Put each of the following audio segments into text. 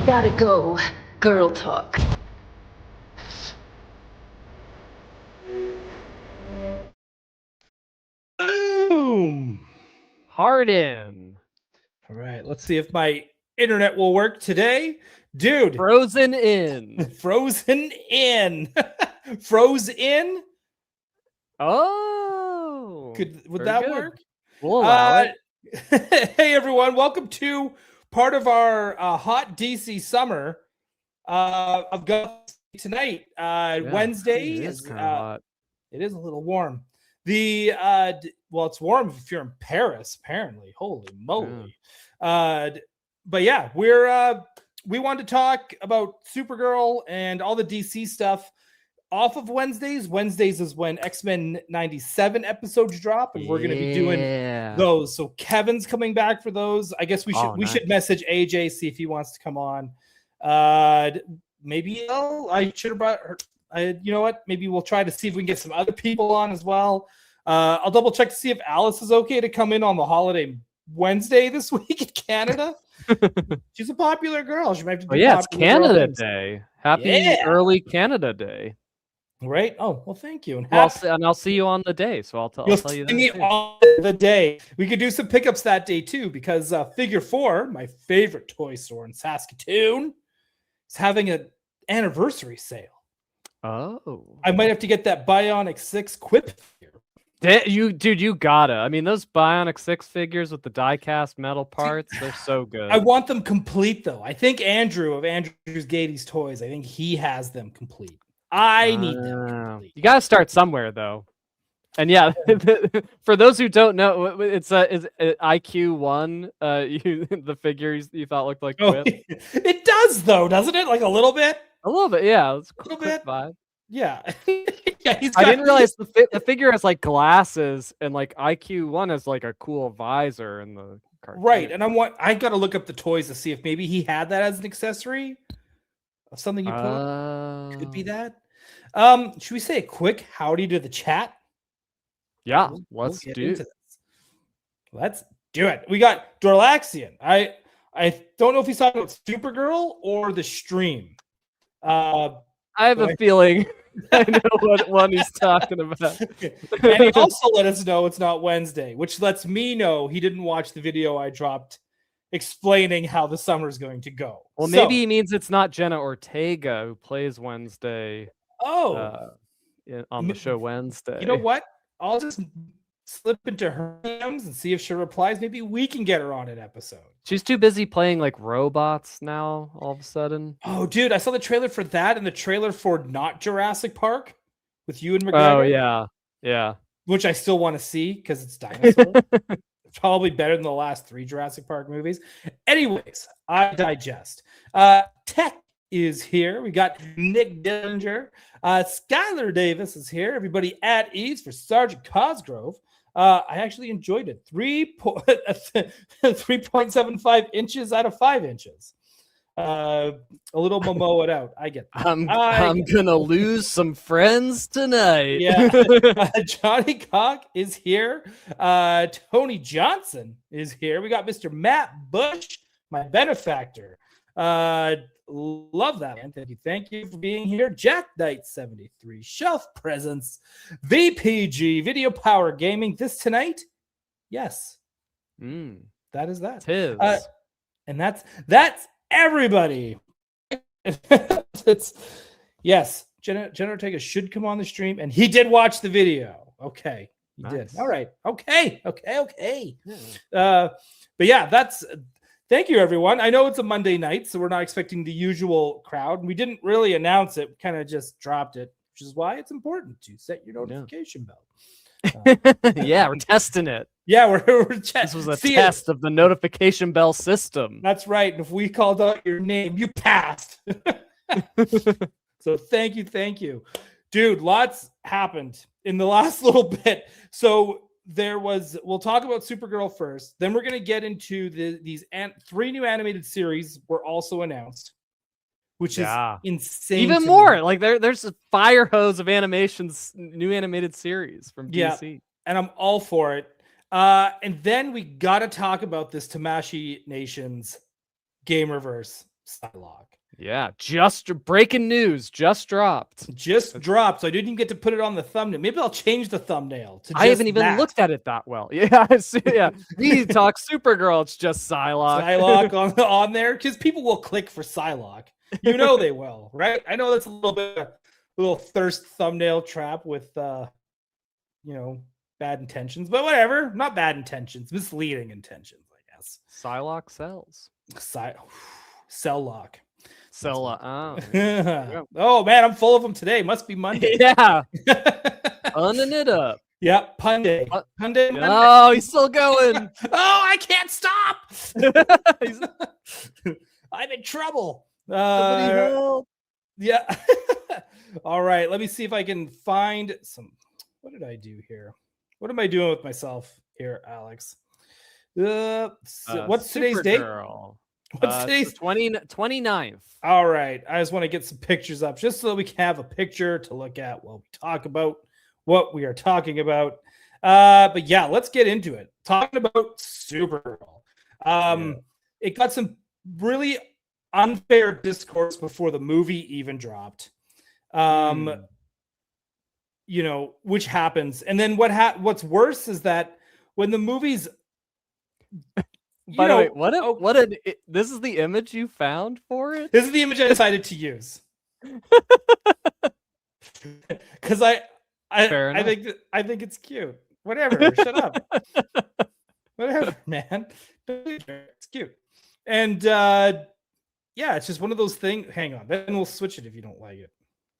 Gotta go. Girl talk. Boom. Harden. All right, let's see if my internet will work today. Dude, Frozen in. frozen in. Froze in? Oh. Would very that good. work? We'll allow it. Hey everyone, welcome to part of our hot DC summer of Gotham tonight. Wednesday it is is kind of hot. it is a little warm. Well, it's warm if you're in Paris, apparently. Holy moly. But yeah, we want to talk about Supergirl and all the DC stuff off of Wednesdays. Wednesdays is when X-Men 97 episodes drop, and we're going to be doing those. So Kevin's coming back for those. I guess we should message AJ, see if he wants to come on. Maybe I should have brought her. You know what? Maybe we'll try to see if we can get some other people on as well. I'll double check to see if Alice is okay to come in on the holiday Wednesday this week in Canada. She's a popular girl. She might have to do it's Canada Day. Happy early Canada Day. Right? Oh, well, thank you. And I'll see you on the day. So I'll tell you that. Me on the day. We could do some pickups that day too, because Figure 4, my favorite toy store in Saskatoon, is having an anniversary sale. Oh, I might have to get that Bionic 6 Quip figure. You gotta. I mean, those Bionic 6 figures with the die-cast metal parts, they're so good. I want them complete, though. I think Andrew of Andrew's Gady's Toys, I think he has them complete. I need them complete. You gotta start somewhere, though. And yeah, for those who don't know, it's IQ1. The figure you thought looked like Quip. It does, though, doesn't it? Like a little bit. A little bit, yeah. It's a little bit vibe. Yeah. I didn't realize the figure has like glasses, and like IQ1 has like a cool visor in the cartoon. Right, and I got to look up the toys to see if maybe he had that as an accessory of something you put. Could be that. Should we say a quick howdy to the chat? Yeah, let's do it. Let's do it. We got Dorlaxian. I don't know if he's talking about Supergirl or the stream. I have a feeling I know what one he's talking about. And he also let us know it's not Wednesday, which lets me know he didn't watch the video I dropped explaining how the summer's going to go. Well, maybe he means it's not Jenna Ortega who plays Wednesday. On the show Wednesday. You know what? I'll just slip into her DMs and see if she replies. Maybe we can get her on an episode. She's too busy playing like robots now, all of a sudden. Oh, dude, I saw the trailer for that and the trailer for Not Jurassic Park with Ewan Oh, McGregor. yeah. Which I still want to see because it's dinosaur. It's probably better than the last 3 Jurassic Park movies. Anyways, I digest. Tech is here. We got Nick Dillinger. Skylar Davis is here. Everybody at ease for Sergeant Cosgrove. I actually enjoyed it. 3.75 inches out of 5 inches. A little Momoa out. I get that. I'm gonna lose some friends tonight. Yeah. Johnny Cock is here. Tony Johnson is here. We got Mr. Matt Bush, my benefactor. Love that, man. Thank you for being here. Jack Knight 73, Shelf Presence, VPG, Video Power Gaming. This tonight, yes, that is that. And that's everybody. It's yes. Jenna Ortega should come on the stream, and he did watch the video. Okay, he did. All right. Okay. But yeah, that's. Thank you, everyone. I know it's a Monday night, so we're not expecting the usual crowd. We didn't really announce it. We kind of just dropped it, which is why it's important to set your notification bell. Yeah, we're testing it. Yeah, we're This was a test of the notification bell system. That's right. And if we called out your name, you passed. So thank you. Dude, lots happened in the last little bit. So we'll talk about Supergirl first. Then we're going to get into these 3 new animated series were also announced, which is insane. Even more. Like there's a fire hose of new animated series from DC. Yeah, and I'm all for it. And then we got to talk about this Tamashii Nations Gamerverse Psylocke. Yeah, just breaking news just dropped. Just dropped, so I didn't even get to put it on the thumbnail. Maybe I'll change the thumbnail to just I haven't even that. looked at it that well. Yeah, yeah. We talk Supergirl. It's just Psylocke. Psylocke on there, because people will click for Psylocke. You know they will, right? I know that's a little bit of a little thirst thumbnail trap with, bad intentions, but whatever. Not bad intentions, misleading intentions, I guess. Psylocke sells. Cell lock. Oh. Oh man, I'm full of them today. Must be Monday. Yeah. Punning it up. Yeah, pun day. Pun day Monday. Oh, he's still going. Oh, I can't stop. I'm in trouble. Somebody help. Yeah. All right. Let me see if I can find some. What did I do here? What am I doing with myself here, Alex? What's today's date? What's today's 29th? All right. I just want to get some pictures up just so that we can have a picture to look at while we talk about what we are talking about. But yeah, let's get into it. Talking about Supergirl. It got some really unfair discourse before the movie even dropped. Which happens. And then what's worse is that when the movie's By the way, this is the image you found for it? This is the image I decided to use. Because I think it's cute. Whatever, shut up. Whatever, man. It's cute. And it's just one of those things. Hang on, then we'll switch it if you don't like it.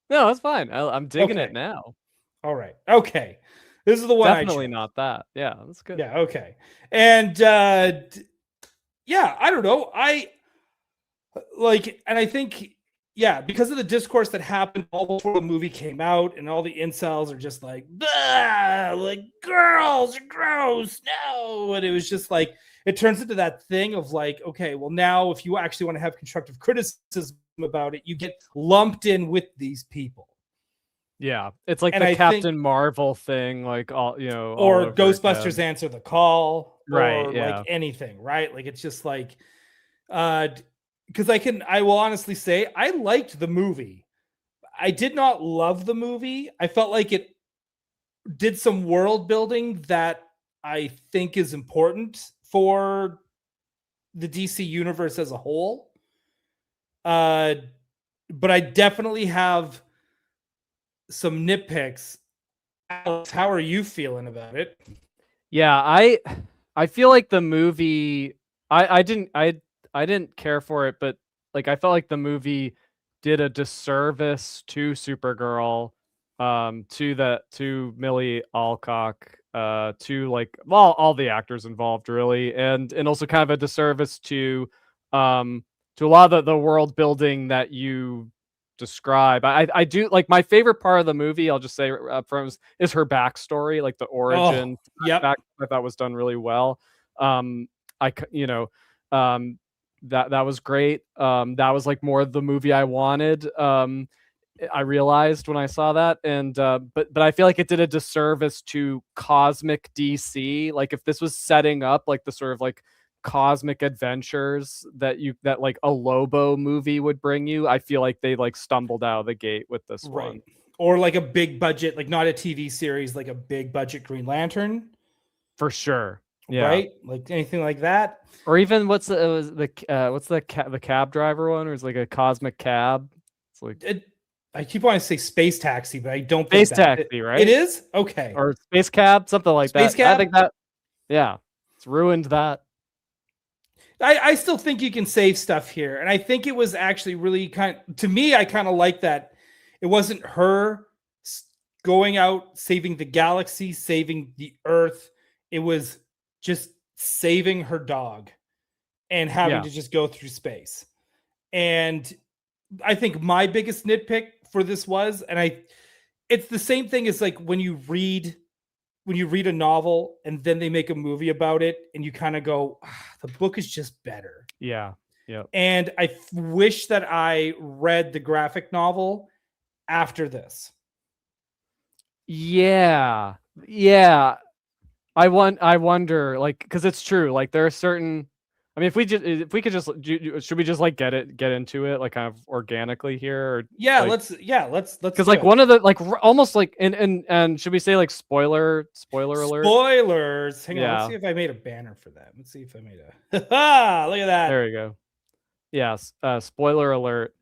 No, it's fine. I'm digging it now. All right. Okay. This is the one. Definitely not that. Yeah, that's good. Yeah. Okay. And I don't know. I think, because of the discourse that happened all before the movie came out, and all the incels are just like, like girls are gross, no. And it was just like, it turns into that thing of like, okay, well now if you actually want to have constructive criticism about it, you get lumped in with these people. Yeah, it's like the Captain Marvel thing, like or Ghostbusters Answer the Call, right? Or like anything, right? Like it's just like, because I will honestly say I liked the movie. I did not love the movie. I felt like it did some world building that I think is important for the DC universe as a whole. But I definitely have some nitpicks. Alex, how are you feeling about it? Yeah, I feel like the movie I didn't care for it, but like I felt like the movie did a disservice to Supergirl, to Millie Alcock, to like all the actors involved really, and also kind of a disservice to a lot of the world building that you describe. I do like my favorite part of the movie, I'll just say up front, is her backstory, like the origin. I thought was done really well. That was great. That was like more of the movie I wanted. I realized when I saw that, and but I feel like it did a disservice to cosmic DC. Like if this was setting up like the sort of like cosmic adventures that like a Lobo movie would bring you, I feel like they like stumbled out of the gate with this one. Or like a big budget, like not a TV series, like a big budget Green Lantern, for sure. Yeah, right? Like anything like that, or even what's the cab driver one, or it's like a cosmic cab. It's like I keep wanting to say Space Taxi, but I don't think Space Taxi, right? It is okay, or Space Cab, something like Space that. Cab? I think that, yeah, it's ruined that. I still think you can save stuff here, and I think it was actually really to me. I kind of like that it wasn't her going out saving the galaxy, saving the Earth. It was just saving her dog and having to just go through space. And I think my biggest nitpick for this was, it's the same thing as like when you read a novel and then they make a movie about it and you kind of go, the book is just better. Yeah. And I wish that I read the graphic novel after this. Yeah. I wonder, like, because it's true. Like there are certain, I mean, if we could just should we just like get into it like kind of organically here, or Yeah, like, let's because do like it. one of the like almost like and should we say like spoiler alert? Spoilers. Hang on, let's Yeah. see if I made a banner for that. Let's see if I made a look at that. There you go. Yes. Spoiler alert.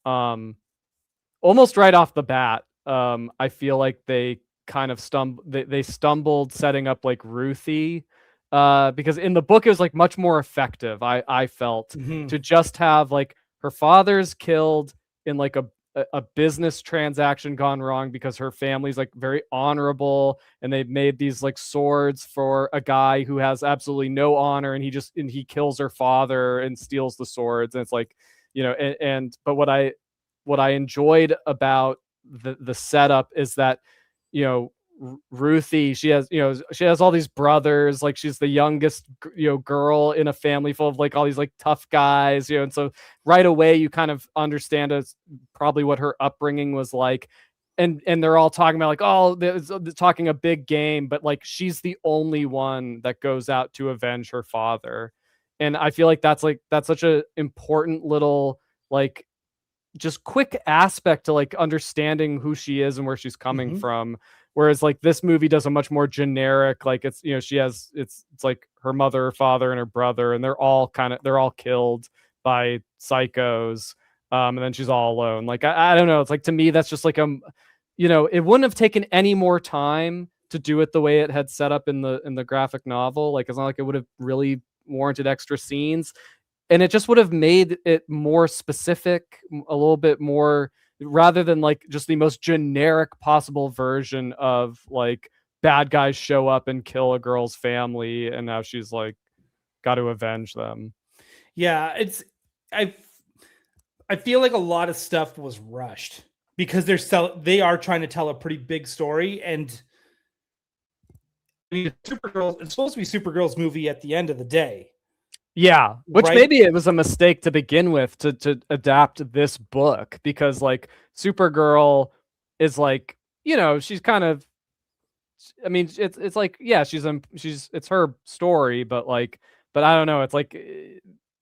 Almost right off the bat, I feel like they kind of they stumbled setting up like Ruthie, because in the book it was like much more effective. I felt Mhm. to just have like her father's killed in like a business transaction gone wrong because her family's like very honorable and they've made these like swords for a guy who has absolutely no honor, and he kills her father and steals the swords, and it's like, but what I enjoyed about the setup is that, Ruthie, she has all these brothers, like she's the youngest, girl in a family full of like all these like tough guys, and so right away you kind of understand as probably what her upbringing was like. And they're all talking about like, oh, they're talking a big game, but like she's the only one that goes out to avenge her father. And I feel like that's such a important little like just quick aspect to like understanding who she is and where she's coming Mhm. from. Whereas like this movie does a much more generic, like it's, she has, it's like her mother, her father, and her brother, and they're all killed by psychos. And then she's all alone. Like, I don't know. It's like, to me, that's just like, it wouldn't have taken any more time to do it the way it had set up in the graphic novel. Like, it's not like it would have really warranted extra scenes, and it just would have made it more specific, a little bit more, rather than like just the most generic possible version of like bad guys show up and kill a girl's family and now she's like got to avenge them. Yeah, I I feel like a lot of stuff was rushed because they are trying to tell a pretty big story, and I mean, Supergirl. It's supposed to be Supergirl's movie at the end of the day. Yeah, which Right? maybe it was a mistake to begin with to adapt this book, because like Supergirl is like, she's kind of, I mean, it's like, yeah, it's her story, but like, but I don't know, it's like,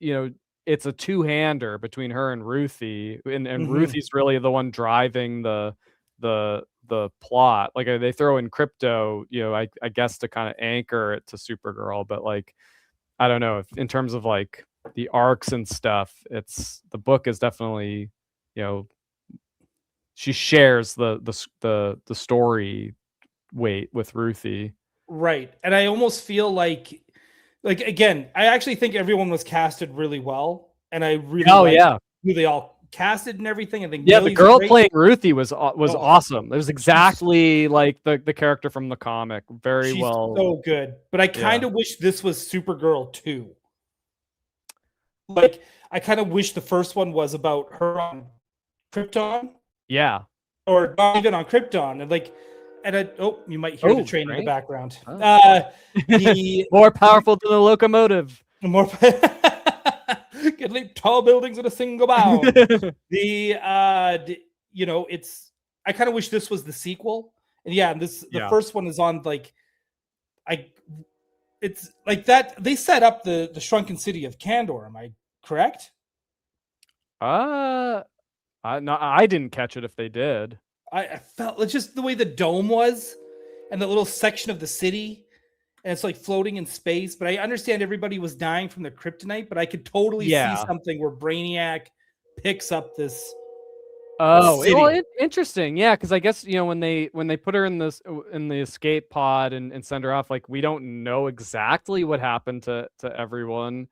it's a two-hander between her and Ruthie, and Mhm. Ruthie's really the one driving the plot. Like, they throw in Crypto, I guess to kind of anchor it to Supergirl, but like, I don't know, if in terms of like the arcs and stuff, the book is definitely, you know, she shares the story weight with Ruthie. Right. And I almost feel like again, I actually think everyone was casted really well, and I really Oh liked yeah. who they all casted and everything. I think Yeah, the Millie's a girl great. playing Ruthie was Oh, awesome. It was she's exactly like the character from the comic. Very she's well. so good. But I Yeah. kind of wish this was Supergirl too. Like, I kind of wish the first one was about her on Krypton, Yeah. or not even on Krypton, and like, oh, you might hear the Oh, train in the train? background. Oh. The More powerful than the locomotive. more could leap tall buildings in a single bound. It's, I kind of wish this was the sequel. And yeah, the Yeah. first one is on like, I it's like that they set up the shrunken city of Kandor. Am I correct? I didn't catch it if they did. I felt it's just the way the dome was, and the little section of the city, and it's like floating in space. But I understand everybody was dying from the kryptonite, but I could totally see Yeah. something where Brainiac picks up this Oh, city. well, interesting. Yeah, because I guess, when they put her in the escape pod and send her off, like we don't know exactly what happened to everyone.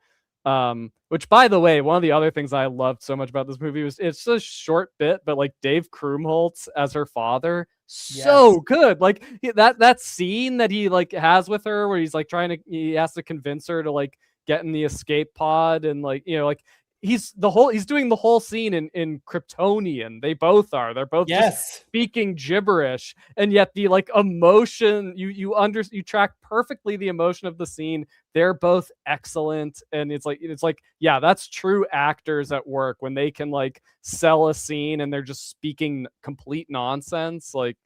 Which, by the way, one of the other things I loved so much about this movie was it's a short bit, but like Dave Krumholtz as her father, so Yes. good. Like that scene that he like has with her where he's like he has to convince her to like get in the escape pod, and like, like he's doing the whole scene in Kryptonian. They're both just Yes. speaking gibberish, and yet the like emotion, you track perfectly the emotion of the scene. They're both excellent, and it's like, yeah, that's true actors at work when they can like sell a scene and they're just speaking complete nonsense. Like,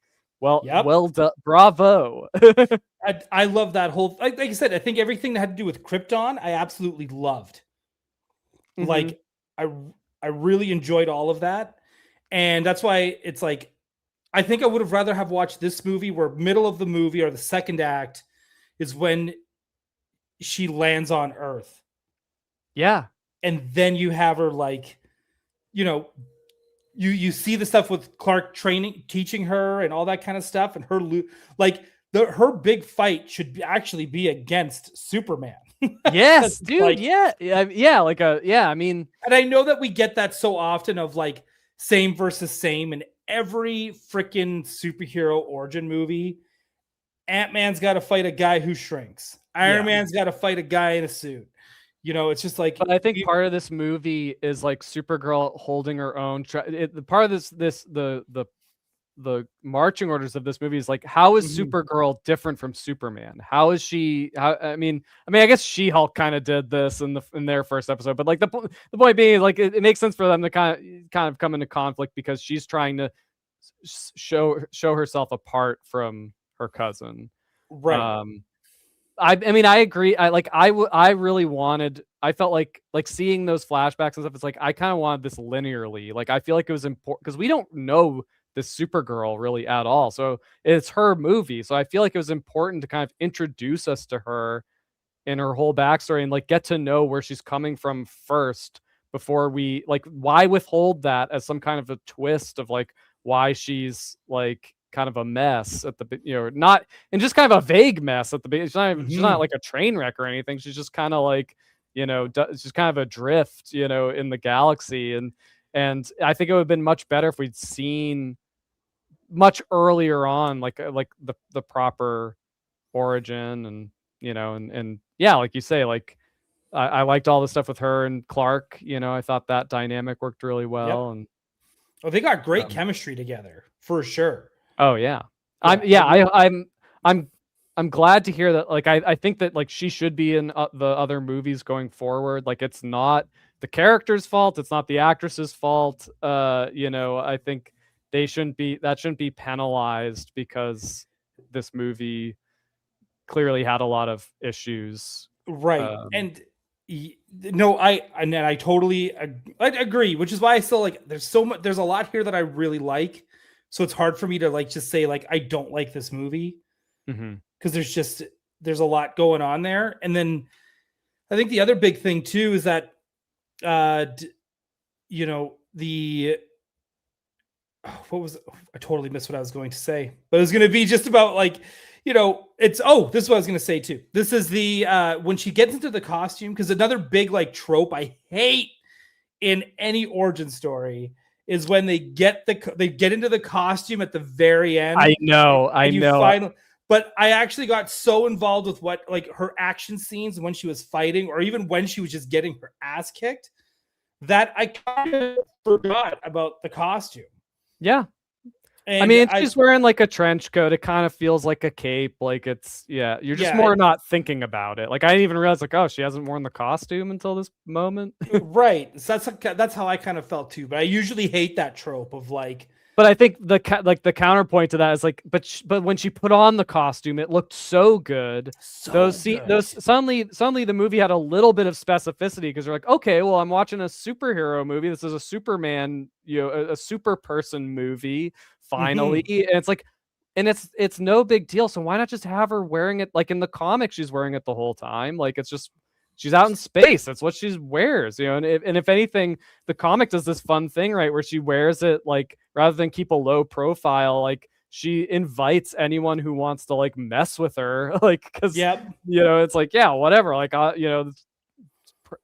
Well, Yep. well done, bravo. I love that whole, like I said, I think everything that had to do with Krypton, I absolutely loved. Mhm. Like, I really enjoyed all of that. And that's why it's like, I think I would have rather have watched this movie where middle of the movie or the second act is when she lands on Earth. Yeah. And then you have her like, you know, you see the stuff with Clark teaching her and all that kind of stuff, and like her big fight should actually be against Superman. Yes, dude. Like, yeah. I mean, and I know that we get that so often of like same versus same in every freaking superhero origin movie. Ant-Man's got to fight a guy who shrinks. Iron Man's got to fight a guy in a suit. It's just like. but I think part of this movie is like Supergirl holding her own. The part of the marching orders of this movie is like, how is Supergirl different from Superman? How is she? I mean, I guess She-Hulk kind of did this in their first episode, but like the point being, like it makes sense for them to kind of come into conflict because she's trying to show herself apart from her cousin. Right. I mean, I agree. I really wanted. I felt like seeing those flashbacks and stuff. It's like I kind of wanted this linearly. Like I feel like it was important because we don't know this Supergirl really at all. So it's her movie. So I feel like it was important to kind of introduce us to her in her whole backstory and like get to know where she's coming from first before we like why withhold that as some kind of a twist of like why she's like kind of a mess at the not and just kind of a vague mess at the beginning. She's not like a train wreck or anything. She's just kind of like it's just kind of adrift in the galaxy. And I think it would have been much better if we'd seen much earlier on like the proper origin and and yeah, like you say, like I liked all the stuff with her and Clark. I thought that dynamic worked really well. Yep. And they got great chemistry together for sure. Oh yeah. I'm glad to hear that. Like I think that like she should be in the other movies going forward. Like it's not the character's fault, it's not the actress's fault. I think shouldn't be penalized because this movie clearly had a lot of issues. Right. No, I totally agree, which is why I still like there's a lot here that I really like. So it's hard for me to like just say like I don't like this movie because there's a lot going on there. And then I think the other big thing too is that I totally missed what I was going to say, but it was going to be just about like this is what I was going to say too. This is the when she gets into the costume, because another big like trope I hate in any origin story is when they get into the costume at the very end. I know. But I actually got so involved with what like her action scenes when she was fighting, or even when she was just getting her ass kicked, that I kind of forgot about the costume. Yeah. And she's wearing like a trench coat. It kind of feels like a cape. Like you're just more not thinking about it. Like I didn't even realize like, oh, she hasn't worn the costume until this moment. Right. So that's how I kind of felt too. But I usually hate that trope of like. But I think the counterpoint to that is like, but when she put on the costume, it looked so good. Those suddenly the movie had a little bit of specificity because they're like, okay, well, I'm watching a superhero movie. This is a Superman, a super person movie. Finally, and it's like, and it's no big deal. So why not just have her wearing it? Like in the comic, she's wearing it the whole time. Like it's just. She's out in space. That's what she wears, and if anything, the comic does this fun thing, right, where she wears it like rather than keep a low profile, like she invites anyone who wants to like mess with her, like because it's like whatever, like it's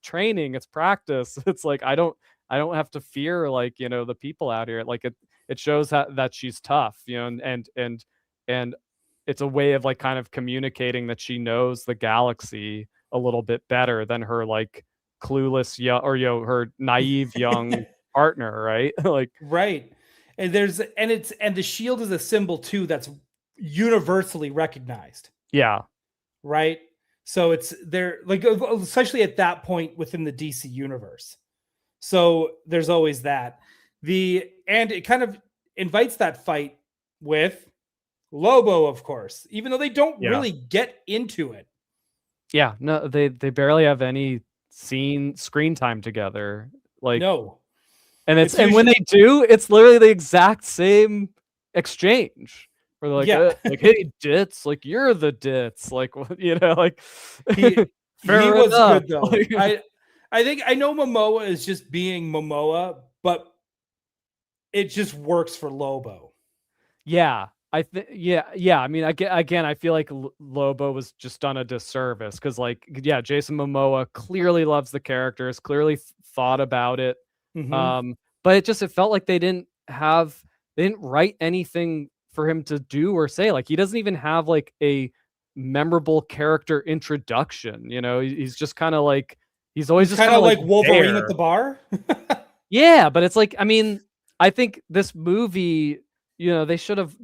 training, it's practice. It's like I don't have to fear like the people out here. Like it shows that she's tough, and it's a way of like kind of communicating that she knows the galaxy a little bit better than her like clueless young or her naive young partner, right? Like right. And the shield is a symbol too that's universally recognized. Yeah. Right. So it's there, like especially at that point within the DC universe. So there's always that. And it kind of invites that fight with Lobo, of course, even though they don't Yeah. really get into it. Yeah, no, they barely have any screen time together. Like, No, and it's and when usually they do, it's literally the exact same exchange. Where they're yeah. like, hey, Ditz, like you're the Ditz, like like He he fair was enough. good though. Like, I think I know Momoa is just being Momoa, but it just works for Lobo. yeah, I think yeah. I mean, again, I feel like Lobo was just done a disservice because, like, yeah, Jason Momoa clearly loves the characters, clearly thought about it. Mm-hmm. But it felt like they didn't write anything for him to do or say. Like, he doesn't even have like a memorable character introduction. He's just kind of like he's always He's just kind kind of of like like Wolverine there. at the bar. Yeah, but it's like, I mean, I think this movie, they should have,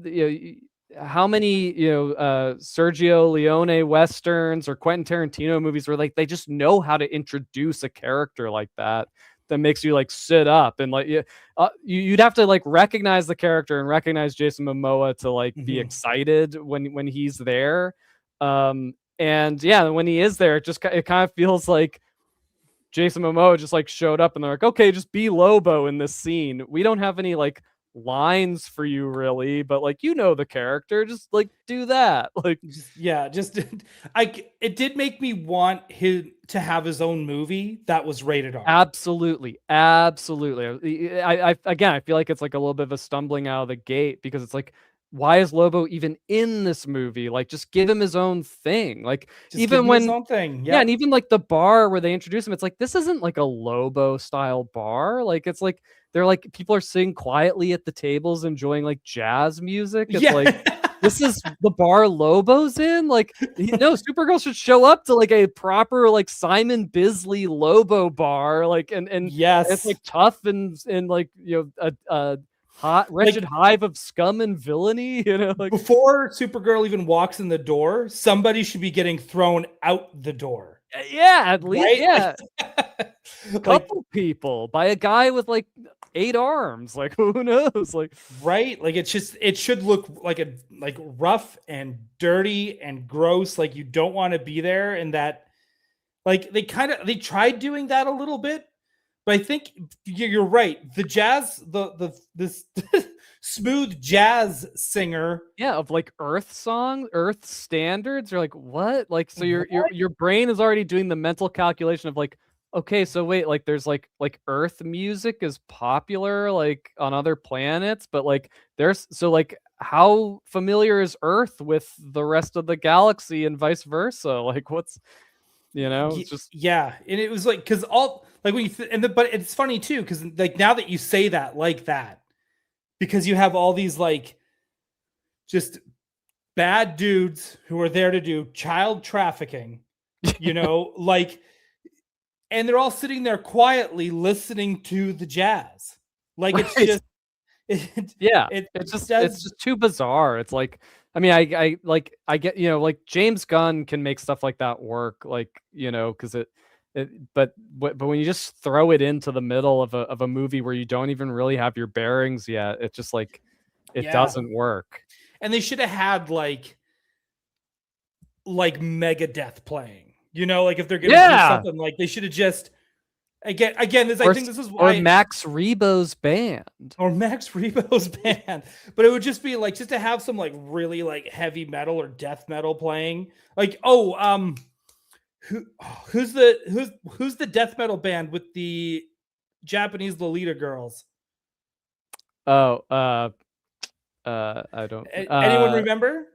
how many, Sergio Leone westerns or Quentin Tarantino movies where like they just know how to introduce a character like that makes you like sit up and like you'd have to like recognize the character and recognize Jason Momoa to like be Mhm. excited when he's there. And yeah, when he is there, it kind of feels like Jason Momoa just like showed up and they're like, okay, just be Lobo in this scene. We don't have any like lines for you really, but like the character, just like do that. Like Just it did make me want him to have his own movie that was rated R. absolutely, absolutely. I again, I feel like it's like a little bit of a stumbling out of the gate because it's like, why is Lobo even in this movie? Like, just give him his own thing. Like, Just give even him his when own thing. yeah, and Yep. even like the bar where they introduce him, it's like this isn't like a Lobo style bar. Like, it's like they're like people are sitting quietly at the tables enjoying like jazz music. It's Yeah. like this is the bar Lobo's in. Like, no, Supergirl should show up to like a proper like Simon Bisley Lobo bar. Like, and it's Yes. like tough and like a hot wretched Like hive of scum and villainy. Like before Supergirl even walks in the door, somebody should be getting thrown out the door. yeah, at least Right? yeah. Like Couple people by a guy with like 8 arms. Like, who knows? Like, right? Like it should look like rough and dirty and gross. Like you don't want to be there. And that like they tried doing that a little bit, but I think you're right. The jazz, this smooth jazz singer. yeah, of like Earth standards. You're like, what? Like, so your brain is already doing the mental calculation of like, okay, so wait, like there's like Earth music is popular like on other planets, but like there's so like how familiar is Earth with the rest of the galaxy and vice versa? Like, what's it's just Yeah, and it was like because all like when you but it's funny too because like now that you say that like that because you have all these like just bad dudes who are there to do child trafficking, like, and they're all sitting there quietly listening to the jazz. Like it's right. just, Yeah, it it's does. just too bizarre. It's like, I mean, I get, like James Gunn can make stuff like that work, like, because but when you just throw it into the middle of a movie where you don't even really have your bearings yet, it just like it Yeah, doesn't work. and they should have had like Megadeth playing. Like if they're gonna do Yeah, something, like they should have just again. This I or think this is or why Max Rebo's band. or Max Rebo's band, but it would just be like just to have some like really like heavy metal or death metal playing. Like who's the death metal band with the Japanese Lolita girls? Oh, I don't. Anyone remember?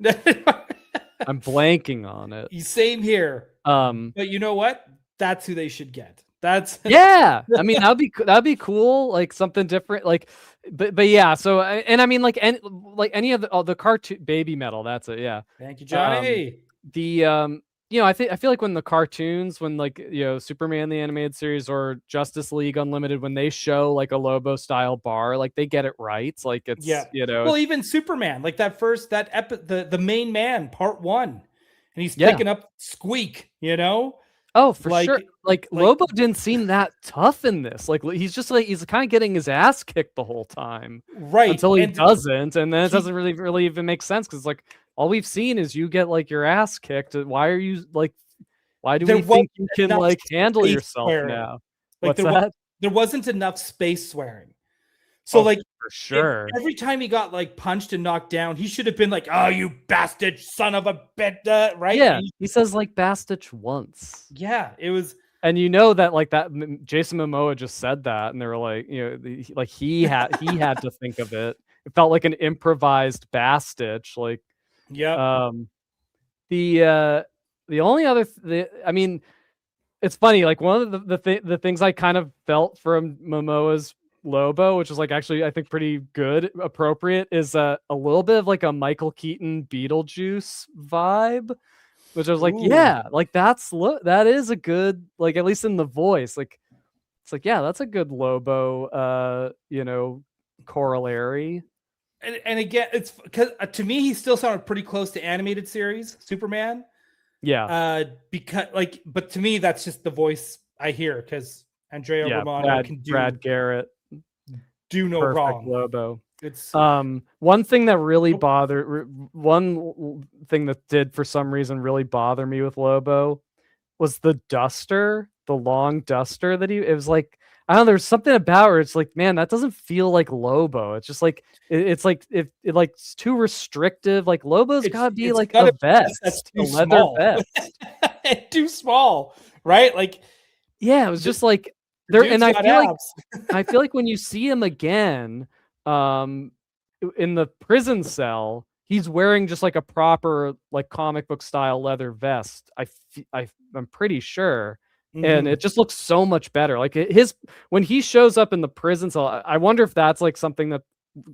I'm blanking on it. Same here. Um, But you know what? That's who they should get. That's yeah, I mean that'd be cool, like something different, like, but yeah. So and I mean like any of the cartoon baby metal. That's it. Yeah. Thank you, Johnny. The I feel like when the cartoons, when like Superman the animated series or Justice League Unlimited, when they show like a Lobo style bar, like they get it right. Like it's Yeah. Well, even Superman, like the main man, part 1, and he's yeah. picking up Squeak. Oh, for Like, sure. Like Lobo didn't seem that tough in this. Like he's just like he's kind of getting his ass kicked the whole time, right, until he and doesn't, and then it he doesn't really even make sense because like all we've seen is you get like your ass kicked. Why are you like? Why do there we think you wasn't can enough like handle space yourself swearing. now? Like What's that? there wasn't enough space swearing. So Oh, like for sure. every time he got like punched and knocked down, he should have been like, "Oh, you bastard son of a bitch!" Right? Yeah, he says like bastard once. Yeah, it was. And you know that like that Jason Momoa just said that, and they were like, you know, like he had to think of it. It felt like an improvised bastich. Like, Yep. The only other I mean, it's funny. Like one of the things I kind of felt from Momoa's Lobo, which is like actually I think pretty good, appropriate, is a little bit of like a Michael Keaton Beetlejuice vibe. Which I was like, Ooh. yeah, like that is a good, like at least in the voice, like it's like, yeah, that's a good Lobo, corollary. And again, it's because to me he still sounded pretty close to animated series Superman. Yeah, Because like, but to me that's just the voice I hear because Andrea yeah, Romano can Brad Garrett, do no perfect wrong. Lobo. It's one thing that really one thing that did for some reason really bother me with Lobo was the duster, the long duster that it was like, I don't know, there's something about her. It's like, man, that doesn't feel like Lobo. It's just like it's like it like it's too restrictive. Like Lobo's gotta be like a vest, that's a too leather small. vest. Too small, right? Like Yeah, it was just like there, and I feel like abs. I feel like when you see him again, in the prison cell, he's wearing just like a proper like comic book style leather vest. I'm pretty sure, and Mhm. it just looks so much better. Like his when he shows up in the prison cell, I wonder if that's like something that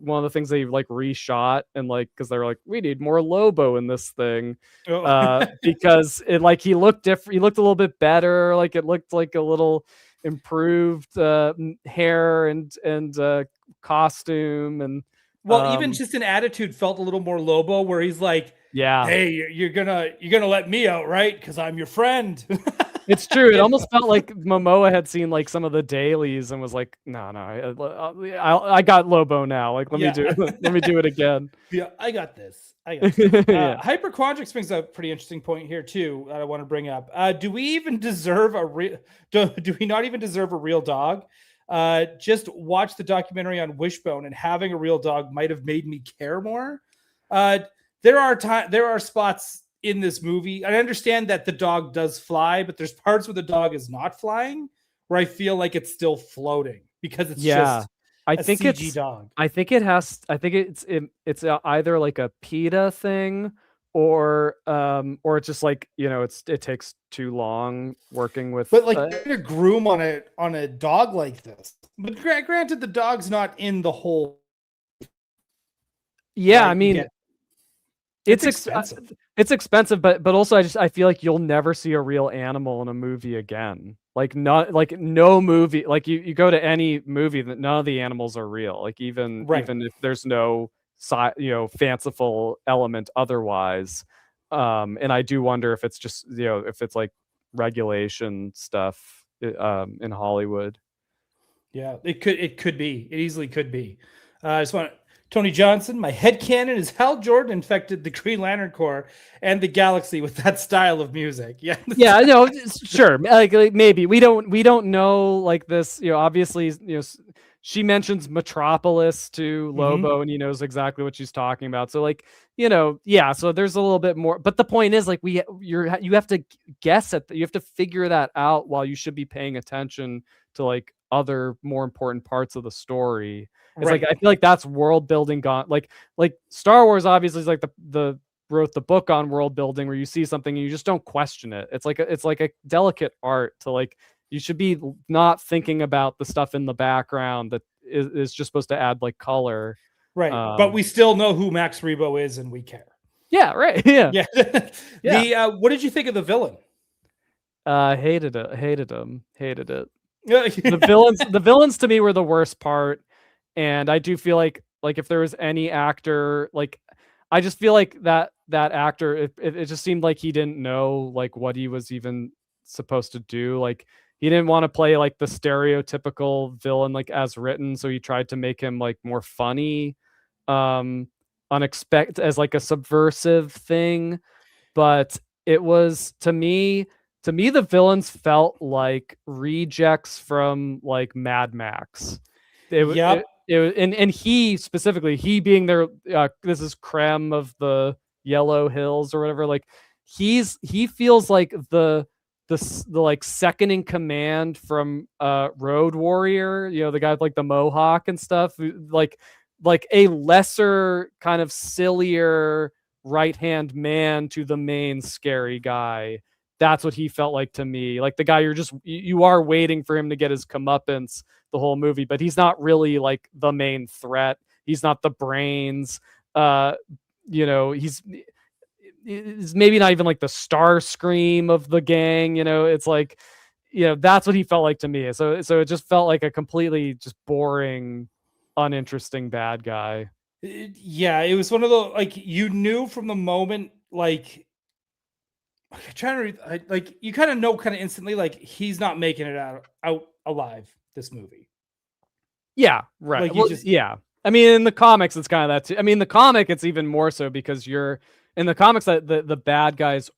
one of the things they like reshot and like because they're like we need more Lobo in this thing, Oh. because it like he looked different. He looked a little bit better. Like it looked like a little improved hair and costume and Well, even just an attitude felt a little more Lobo, where he's like, yeah, "Hey, you're gonna let me out, right? Because I'm your friend." it's true. It almost felt like Momoa had seen like some of the dailies and was like, no, I got Lobo now. Like let me do let me do it again. Yeah, I got this. I got this. Yeah. Hyperquadrix brings up a pretty interesting point here too that I want to bring up. Do we even deserve a real? Do we not even deserve a real dog? Just watch the documentary on Wishbone, and having a real dog might have made me care more. There are spots in this movie. I understand that the dog does fly, but there's parts where the dog is not flying, where I feel like it's still floating because it's just I a think CG it's dog. I think it has I think it's either like a PETA thing or it's just like, it takes too long working with But like to groom on a dog like this. But granted, the dog's not in the whole. yeah, Right? I mean, It's expensive. It's expensive, but also I feel like you'll never see a real animal in a movie again. Like not like no movie, like you go to any movie that none of the animals are real. Like even if there's no fanciful element otherwise. And I do wonder if it's just if it's like regulation stuff in Hollywood. Yeah, it could be. It easily could be. I just want Tony Johnson. My headcanon is Hal Jordan infected the Green Lantern Corps and the galaxy with that style of music. Yeah. Yeah, no, sure. Like maybe we don't know like this, obviously, she mentions Metropolis to Lobo and he knows exactly what she's talking about. So like, yeah, so there's a little bit more, but the point is like you have to guess at that. You have to figure that out while you should be paying attention to like other more important parts of the story. It's like I feel like that's world building gone like Star Wars obviously is like the wrote the book on world building where you see something and you just don't question it. It's like a delicate art to like you should be not thinking about the stuff in the background that is just supposed to add like color. Right. But we still know who Max Rebo is and we care. Yeah, right. Yeah. Yeah. What did you think of the villain? Hated it. Hated him. Hated it. The villains to me were the worst part. And I do feel like if there was any actor, like I just feel like that actor, it just seemed like he didn't know like what he was even supposed to do. Like he didn't want to play like the stereotypical villain like as written, so he tried to make him like more funny, unexpected, as like a subversive thing. But it was, to me the villains felt like rejects from like Mad Max. Yep. And he specifically, he being their this is Krem of the Yellow Hills or whatever, like he feels like the like second in command from Road Warrior, the guy with like the mohawk and stuff, like a lesser kind of sillier right hand man to the main scary guy. That's what he felt like to me. Like the guy you are waiting for him to get his comeuppance the whole movie, but he's not really like the main threat. He's not the brains. He's maybe not even like the star scream of the gang. It's like, that's what he felt like to me. So it just felt like a completely just boring, uninteresting bad guy. Yeah, it was one of those, like, you knew from the moment, like, I'm trying to like, you kind of know kind of instantly, like, he's not making it out alive this movie. Yeah, right. Like, yeah. I mean, in the comics, it's kind of that too. I mean, the comic, it's even more so because you're in the comics that the bad guys,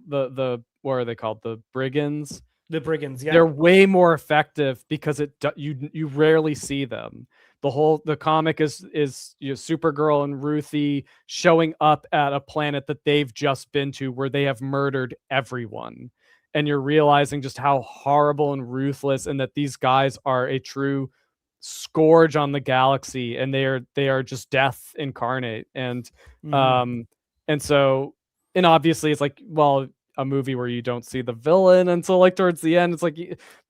the what are they called? The brigands. The brigands, yeah. They're way more effective because you rarely see them. The comic is Supergirl and Ruthie showing up at a planet that they've just been to where they have murdered everyone. And you're realizing just how horrible and ruthless, and that these guys are a true scourge on the galaxy, and they are just death incarnate. And so, and obviously it's like, well, a movie where you don't see the villain until like towards the end. It's like,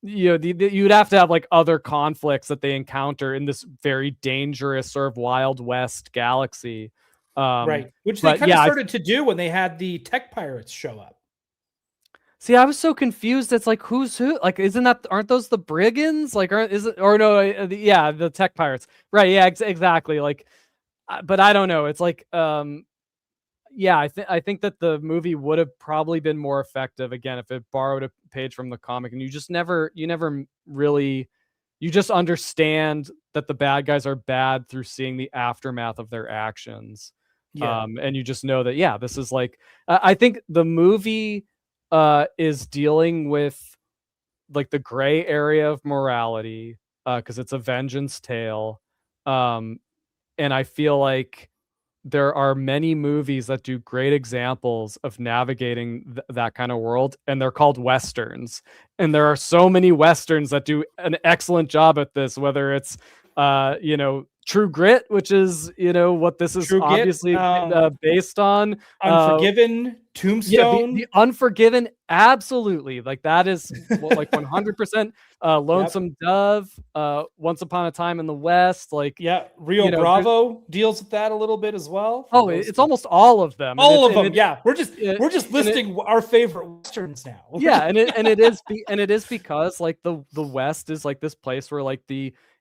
you'd have to have like other conflicts that they encounter in this very dangerous sort of Wild West galaxy. Right. Which they kind of started to do when they had the tech pirates show up. See, I was so confused. It's like, who's who? Like, aren't those the brigands? Like, the tech pirates. Right. Yeah, exactly. Like, but I don't know. It's like, yeah, I think that the movie would have probably been more effective again if it borrowed a page from the comic, and you never really, you just understand that the bad guys are bad through seeing the aftermath of their actions. Yeah. And you just know that, yeah, this is like, I think the movie is dealing with like the gray area of morality, because it's a vengeance tale. And I feel like there are many movies that do great examples of navigating that kind of world, and they're called Westerns. And there are so many Westerns that do an excellent job at this, whether it's, True Grit, which is, what this is obviously based on. Unforgiven, Tombstone. Yeah, the Unforgiven, absolutely. Like that is like 100%. Lonesome Dove, Once Upon a Time in the West. Like, yeah, Rio Bravo deals with that a little bit as well. Oh, it's almost all of them. All of them. Yeah, we're just listing our favorite Westerns now. Yeah, and it is because like the West is like this place where like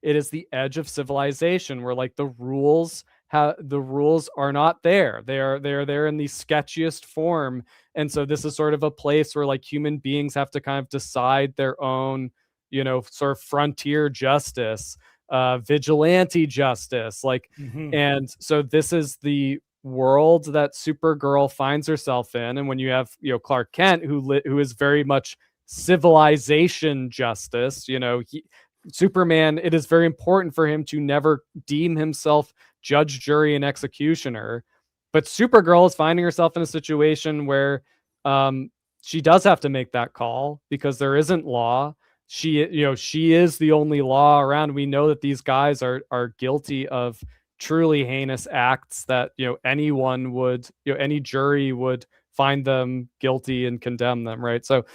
it is the edge of civilization, where like the rules are not there. They're there in the sketchiest form. And so this is sort of a place where like human beings have to kind of decide their own, sort of frontier justice, vigilante justice, like, and so this is the world that Supergirl finds herself in. And when you have, Clark Kent, who is very much civilization justice, Superman, it is very important for him to never deem himself judge, jury, and executioner. But Supergirl is finding herself in a situation where she does have to make that call because there isn't law. She is the only law around. We know that these guys are guilty of truly heinous acts that, anyone would, any jury would find them guilty and condemn them. Right. So,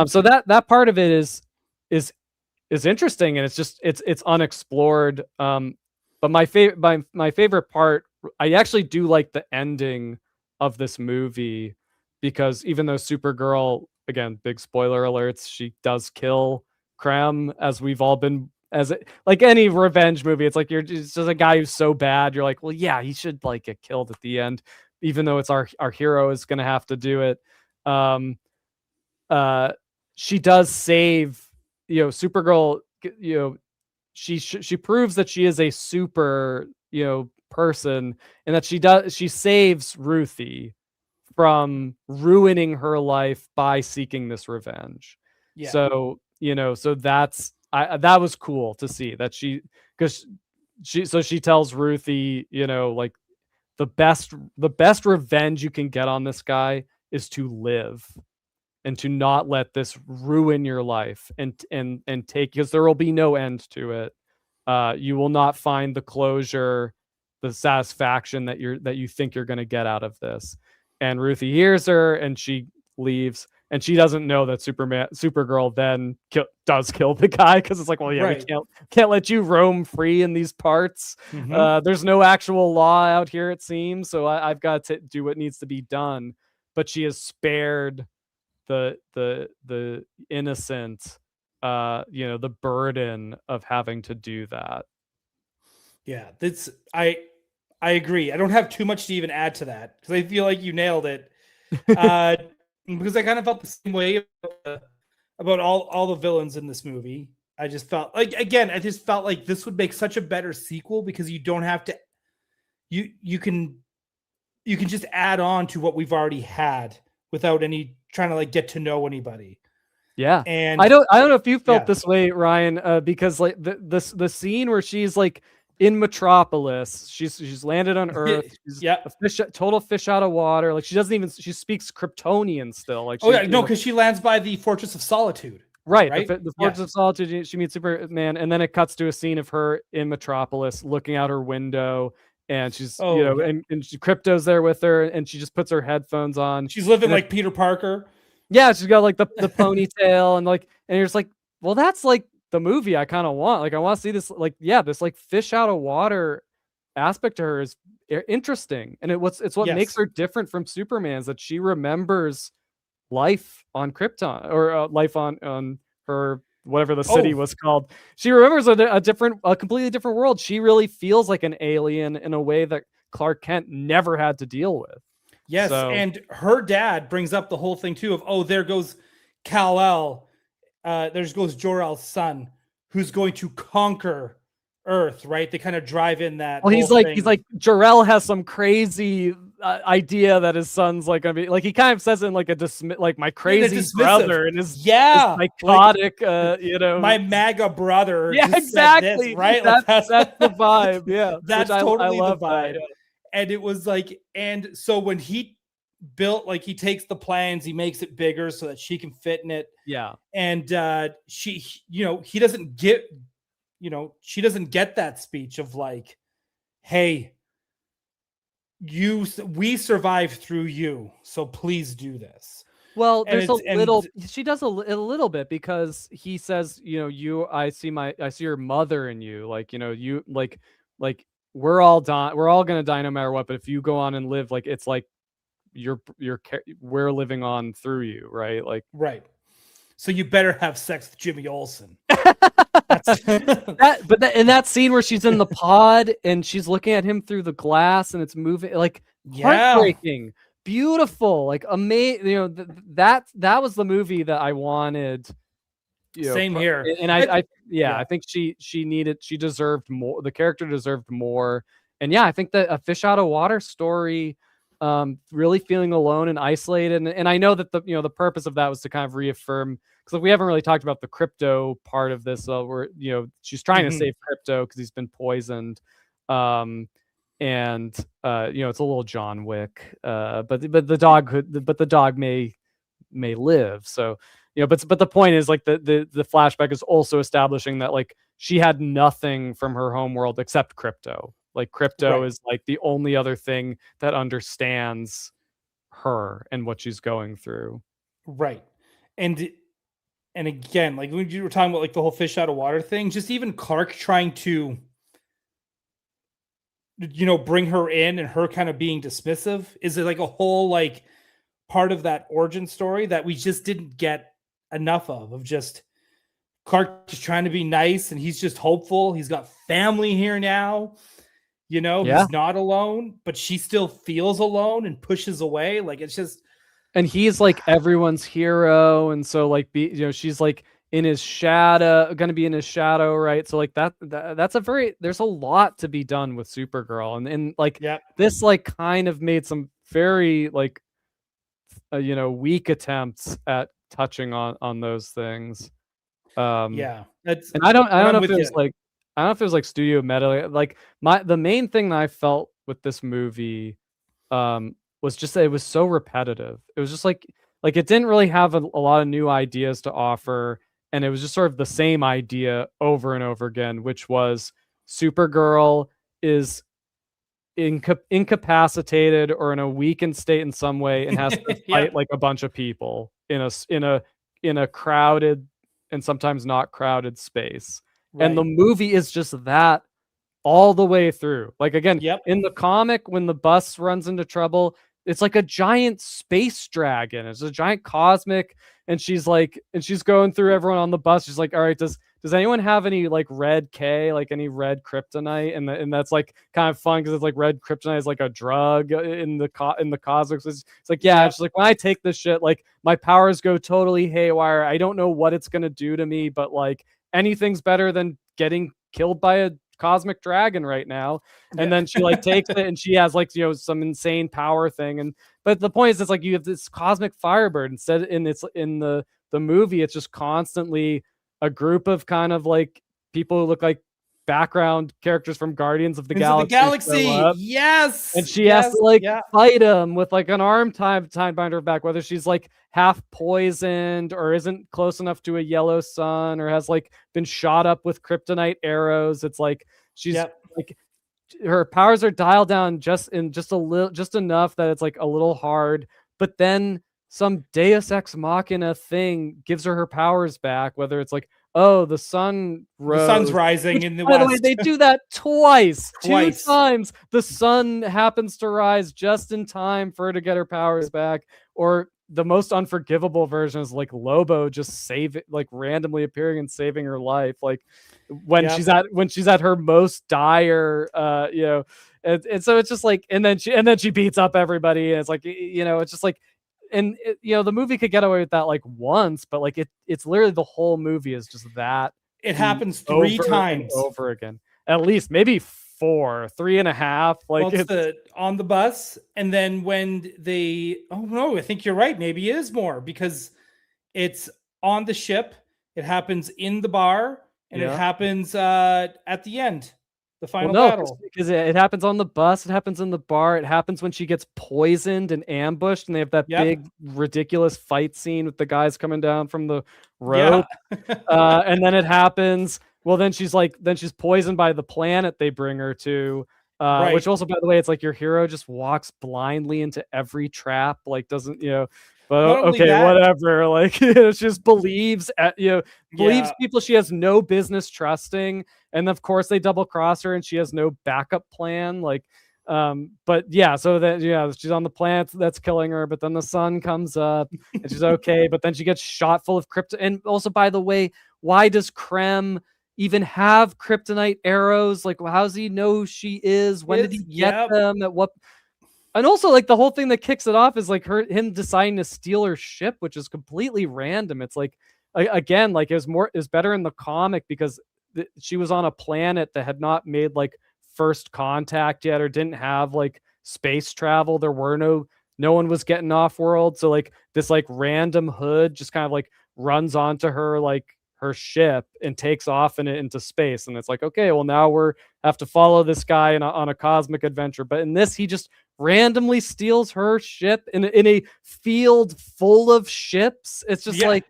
so that part of it is interesting, and it's unexplored. But my favorite part, I actually do like the ending of this movie, because even though Supergirl, again, big spoiler alerts, she does kill Krem, as we've all been, like any revenge movie, it's like it's just a guy who's so bad, you're like, well, yeah, he should like get killed at the end, even though it's our hero is going to have to do it. she does save, Supergirl, she proves that she is a super, person, and that she saves Ruthie from ruining her life by seeking this revenge. Yeah. So, so that was cool to see that because she tells Ruthie, like the best revenge you can get on this guy is to live and to not let this ruin your life and take, because there will be no end to it. You will not find the closure, the satisfaction that you think you're going to get out of this. And Ruthie hears her and she leaves, and she doesn't know that Supergirl then does kill the guy, because it's like, well, yeah, Right. we can't let you roam free in these parts. There's no actual law out here, it seems, so I've got to do what needs to be done. But she is spared the innocent, the burden of having to do that. Yeah, I agree. I don't have too much to even add to that, because I feel like you nailed it. Because I kind of felt the same way about all the villains in this movie. I just felt like, again, I just felt like this would make such a better sequel, because you don't have to, you can just add on to what we've already had without any trying to like get to know anybody. Yeah. And I don't know if you felt this way, Ryan, because like the scene where she's like in Metropolis, she's landed on Earth. She's a total fish out of water. Like she speaks Kryptonian still. Like because she lands by the Fortress of Solitude. Right? The Fortress of Solitude. She meets Superman, and then it cuts to a scene of her in Metropolis looking out her window, and she's and Crypto's there with her, and she just puts her headphones on. She's living like Peter Parker. Yeah, she's got like the ponytail, and you're just like, well, that's like the movie I kind of want. Like, I want to see this, like, this like fish out of water aspect to her is interesting, and it's what makes her different from Superman, is that she remembers life on Krypton, or life on her, whatever the city was called. She remembers a completely different world. She really feels like an alien in a way that Clark Kent never had to deal with. Yes, and her dad brings up the whole thing too of, there goes Kal-El, there goes Jor-El's son, who's going to conquer Earth, right? They kind of drive in that. Well, he's like Jor-El has some crazy idea that his son's like gonna be like, he kind of says it in like like my crazy brother, and his psychotic, like, my MAGA brother. Yeah, exactly. This, right? That's the vibe. Yeah, that's totally I love the vibe. that. And it was like, and so when he built, like, he takes the plans, he makes it bigger so that she can fit in it. Yeah. And she, he doesn't get, she doesn't get that speech of like, hey, we survived through you, so please do this. Well, she does a little bit, because he says, I see your mother in you, like, you like we're all gonna die no matter what, but if you go on and live, like, it's like we're living on through you, right? Like, right. So you better have sex with Jimmy Olsen. In that scene where she's in the pod and she's looking at him through the glass and it's moving, like, heartbreaking, beautiful, like, amazing. That was the movie that I wanted. Same here. And I think she deserved more. The character deserved more. And I think that a fish out of water story, really feeling alone and isolated. And I know that the purpose of that was to kind of reaffirm, because we haven't really talked about the Crypto part of this. So we're, she's trying to save Crypto because he's been poisoned. And it's a little John Wick, but the dog may live. So, but the point is, like, the flashback is also establishing that, like, she had nothing from her home world except Crypto. Like, Crypto is like the only other thing that understands her and what she's going through. Right. And again, like, when you were talking about like the whole fish out of water thing, just even Clark trying to, bring her in and her kind of being dismissive, is it like a whole like part of that origin story that we just didn't get enough of just Clark just trying to be nice, and he's just hopeful. He's got family here now. He's not alone, but she still feels alone and pushes away. Like, it's just, and he's like everyone's hero, and so like she's like in his shadow, gonna be in his shadow, right? So like that's a very, there's a lot to be done with Supergirl, and like Yep. this like kind of made some very like weak attempts at touching on those things. Yeah. That's And I don't I'm know if with it you. was like, I don't know if it was like studio meta. Like the main thing that I felt with this movie was just that it was so repetitive. It was just like it didn't really have a lot of new ideas to offer, and it was just sort of the same idea over and over again, which was Supergirl is incapacitated or in a weakened state in some way and has to fight Yep. like a bunch of people in a crowded and sometimes not crowded space. And the Right. movie is just that all the way through. Like again, Yep. in the comic, when the bus runs into trouble, it's like a giant space dragon. It's a giant cosmic, and she's going through everyone on the bus. She's like, all right, does anyone have any like red K, like any red kryptonite? And that's like kind of fun because it's like red kryptonite is like a drug in the cosmos. It's like, yeah, Yep. it's like when I take this shit, like my powers go totally haywire. I don't know what it's gonna do to me, but like anything's better than getting killed by a cosmic dragon right now. And Yeah. then she like takes it and she has like some insane power thing. And but the point is, it's like you have this cosmic firebird instead. In the movie, it's just constantly a group of kind of like people who look like background characters from Guardians of the Into the Galaxy show galaxy. up, and Yes. she has to Yes. like Yeah. fight him with like an arm time binder back, whether she's like half poisoned or isn't close enough to a yellow sun or has like been shot up with kryptonite arrows. It's like she's Yep. like her powers are dialed down just a little, just enough that it's like a little hard, but then some Deus Ex Machina thing gives her powers back, whether it's like, oh, the sun The sun's rose. rising Which, in the by the way, west. they do that twice. Two Twice. times. The sun happens to rise just in time for her to get her powers back. Or the most unforgivable version is like Lobo just like randomly appearing and saving her life. Like when Yep. she's at her most dire, and so it's just like, and then she beats up everybody, and it's like, it's just like, and the movie could get away with that like once, but like it's literally the whole movie is just that It happens three over and times. over again, at least maybe 4, 3.5. Like Well, it's on the bus, and then when they, oh no, I think you're right. Maybe it is more because it's on the ship. It happens in the bar, and it Yeah. happens at the end, the final Well, no, battle. because it happens on the bus, it happens in the bar, it happens when she gets poisoned and ambushed, and they have that Yep. big ridiculous fight scene with the guys coming down from the Yeah. rope. And then it happens. Well, then she's poisoned by the planet they bring her to. Right. Which also, by the way, it's like your hero just walks blindly into every trap, like doesn't, but Not only okay, that- whatever. Like she just believes believes Yeah. people she has no business trusting, and of course they double cross her, and she has no backup plan. Like, but yeah, so that she's on the planet that's killing her, but then the sun comes up and she's okay, but then she gets shot full of kryptonite. And also, by the way, why does Krem even have kryptonite arrows? Like, how does he know who she is? When did he get them? At what? And also, like, the whole thing that kicks it off is like him deciding to steal her ship, which is completely random. It's like, again, like it was better in the comic because she was on a planet that had not made like first contact yet or didn't have like space travel. There were no one was getting off world, so like this like random hood just kind of like runs onto her ship and takes off into space, and it's like, okay, well now we have to follow this guy on a cosmic adventure. But in this, he just randomly steals her ship in a field full of ships. It's just like,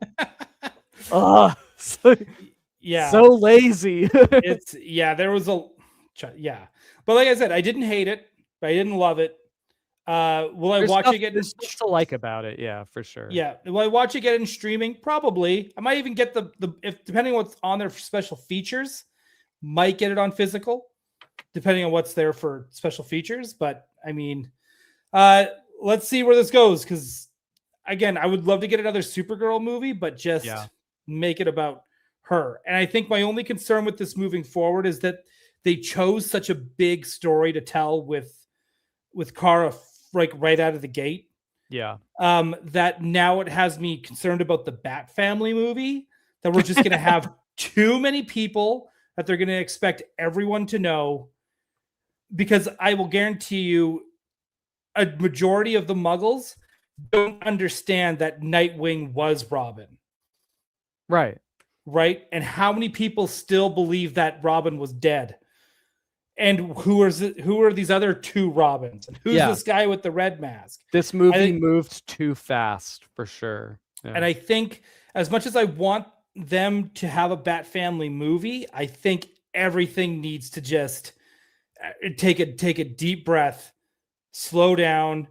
yeah, so lazy. It's there was but like I said, I didn't hate it, but I didn't love it. Will I watch it again? There's stuff to like about it, yeah, for sure. Yeah, will I watch it again in streaming? Probably. I might even get the if depending on what's on there for special features, might get it on physical, depending on what's there for special features. But I mean, let's see where this goes, because again, I would love to get another Supergirl movie, but just make it about her. And I think my only concern with this moving forward is that they chose such a big story to tell with Kara, like right out of the gate. Yeah. That now it has me concerned about the Bat Family movie, that we're just going to have too many people that they're going to expect everyone to know, because I will guarantee you a majority of the Muggles don't understand that Nightwing was Robin. Right. Right? And how many people still believe that Robin was dead? And who are these other two Robins? And who's this guy with the red mask? This movie moved too fast for sure. Yeah. And I think as much as I want them to have a Bat Family movie, I think everything needs to just take a deep breath, slow down,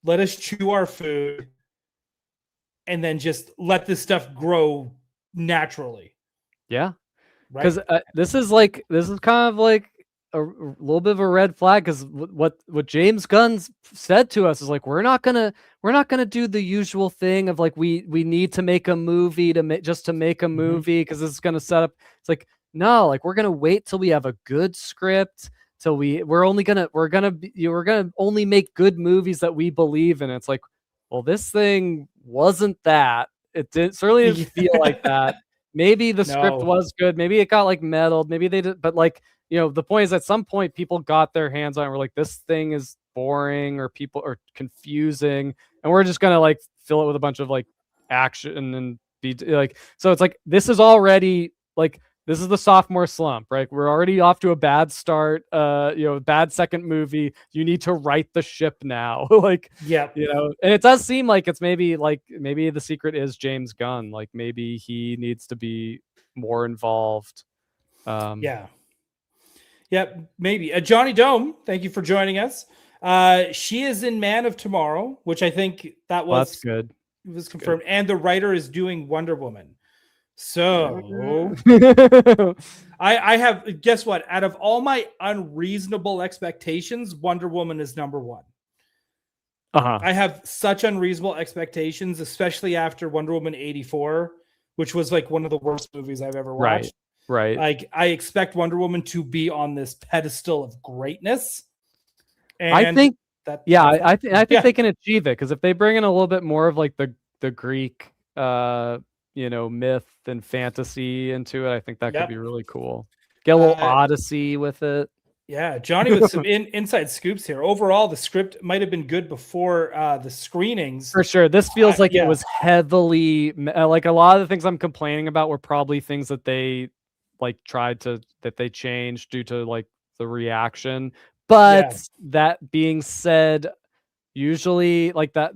let us chew our food, and then just let this stuff grow naturally. Yeah. Right. Because this is kind of like a little bit of a red flag, because what James Gunn said to us is like, we're not gonna do the usual thing of like we need to make a movie to make a movie because this is gonna set up. It's like, no, like we're gonna wait till we have a good script, till we're gonna only make good movies that we believe in. It's like, well, this thing wasn't that. It certainly didn't feel like that. Maybe the script was good. Maybe it got like meddled. Maybe they did, but like, you know, the point is at some point people got their hands on it and were like, this thing is boring or people are confusing, and we're just gonna like fill it with a bunch of like action and be like, so it's like this is already like, this is the sophomore slump, right? We're already off to a bad start, bad second movie. You need to right the ship now. Like, yeah, you know, and it does seem like it's maybe the secret is James Gunn. Like maybe he needs to be more involved. Yeah, maybe. Johnny Dome, thank you for joining us. She is in Man of Tomorrow, which I think that's good. It was confirmed. Good. And the writer is doing Wonder Woman. So I have, guess what? Out of all my unreasonable expectations, Wonder Woman is number one. I have such unreasonable expectations, especially after Wonder Woman 84, which was like one of the worst movies I've ever watched. Right. Like, I expect Wonder Woman to be on this pedestal of greatness. And I think I think they can achieve it, because if they bring in a little bit more of like the Greek myth and fantasy into it, I think that could be really cool. Get a little Odyssey with it. Yeah, Johnny with some inside scoops here. Overall, the script might have been good before the screenings. For sure. This feels like it was heavily like a lot of the things I'm complaining about were probably things that they like that they changed due to like the reaction. But that being said, usually like that,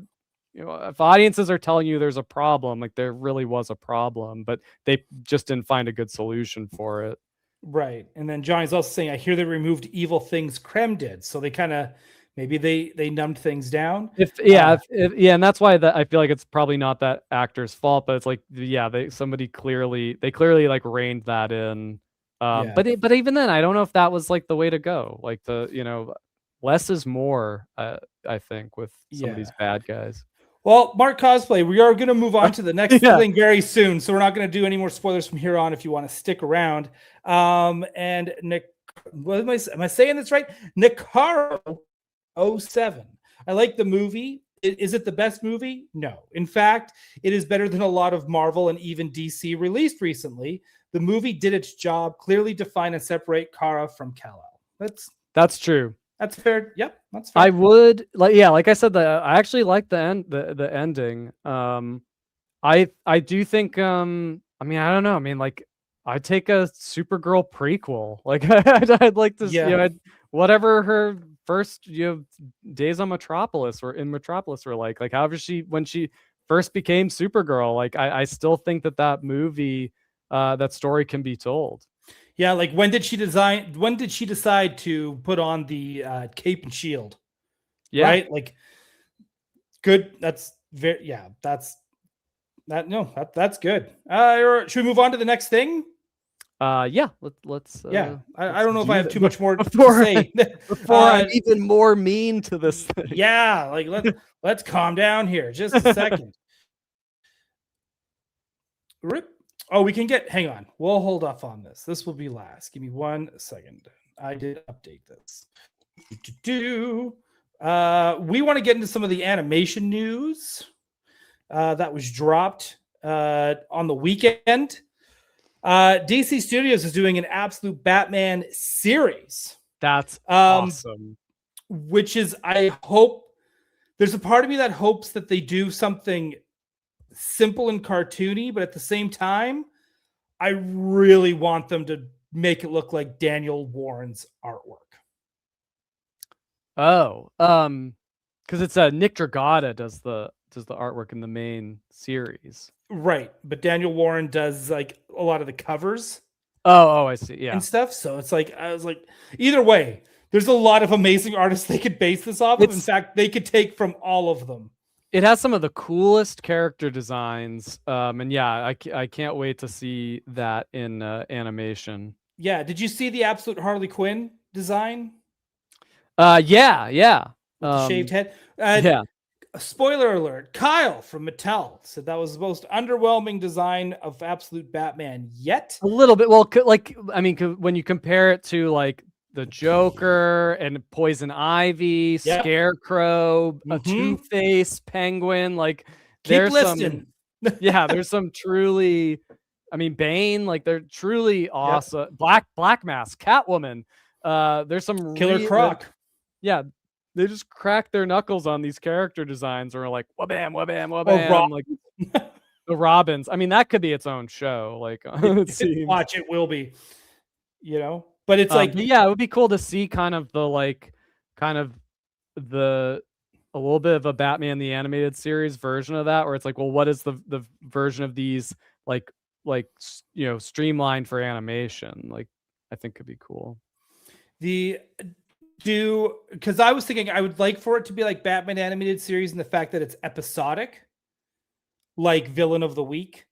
you know, if audiences are telling you there's a problem, like there really was a problem, but they just didn't find a good solution for it. Right. And then Johnny's also saying, I hear they removed evil things Krem did. So they kind of, maybe they numbed things down. And that's why I feel like it's probably not that actor's fault, but it's like, they clearly like reined that in. But even then, I don't know if that was like the way to go. Like less is more, I think, with some of these bad guys. Well, Mark Cosplay, we are going to move on to the next thing very soon. So we're not going to do any more spoilers from here on if you want to stick around. And Nick, what am I saying this right? Nicaro 07. I like the movie. Is it the best movie? No. In fact, it is better than a lot of Marvel and even DC released recently. The movie did its job, clearly define and separate Kara from Kal-El. That's true. That's fair. Yep, that's fair. I would like I said, I actually like the ending. I do think I mean, I don't know. I mean, like I'd take a Supergirl prequel. Like I'd like to whatever her first days on Metropolis were like however when she first became Supergirl. Like I still think that movie, that story can be told. Yeah, like when did she decide to put on the cape and shield? Yeah. Right? Like good. That's very that's good. Should we move on to the next thing? Let's I don't know if I have too much more to say before I'm even more mean to this thing. Yeah, like let's calm down here just a second. Rip. Oh, we can hang on. We'll hold off on this. This will be last. Give me 1 second. I did update this. We want to get into some of the animation news that was dropped on the weekend. DC Studios is doing an absolute Batman series. That's awesome. Which is, I hope, there's a part of me that hopes that they do something simple and cartoony, but at the same time, I really want them to make it look like Daniel Warren's artwork. Oh, because it's Nick Dragata does the artwork in the main series. Right, but Daniel Warren does like a lot of the covers. Oh, I see. Yeah, and stuff. So it's like I was like, either way, there's a lot of amazing artists they could base this off of. In fact, they could take from all of them. It has some of the coolest character designs, and yeah, I can't wait to see that in animation. Yeah, did you see the absolute Harley Quinn design? Yeah. With the shaved head. Yeah. Spoiler alert: Kyle from Mattel said that was the most underwhelming design of absolute Batman yet. A little bit. Well, like I mean, when you compare it to like the Joker and Poison Ivy, Yep. Scarecrow, a Two-Face, Penguin, like there's some, there's some truly, I mean, Bane, like they're truly awesome. Black Mask, Catwoman, there's some Killer Croc. They just crack their knuckles on these character designs, or like wha-bam, wha-bam, wha-bam, like the Robins. I mean, that could be its own show. Like, watch, it will be, But it's like, it would be cool to see kind of the a little bit of a Batman the Animated Series version of that, where it's like, well, what is the version of these like streamlined for animation? Like, I think could be cool. Because I was thinking I would like for it to be like Batman Animated Series in the fact that it's episodic, like Villain of the Week.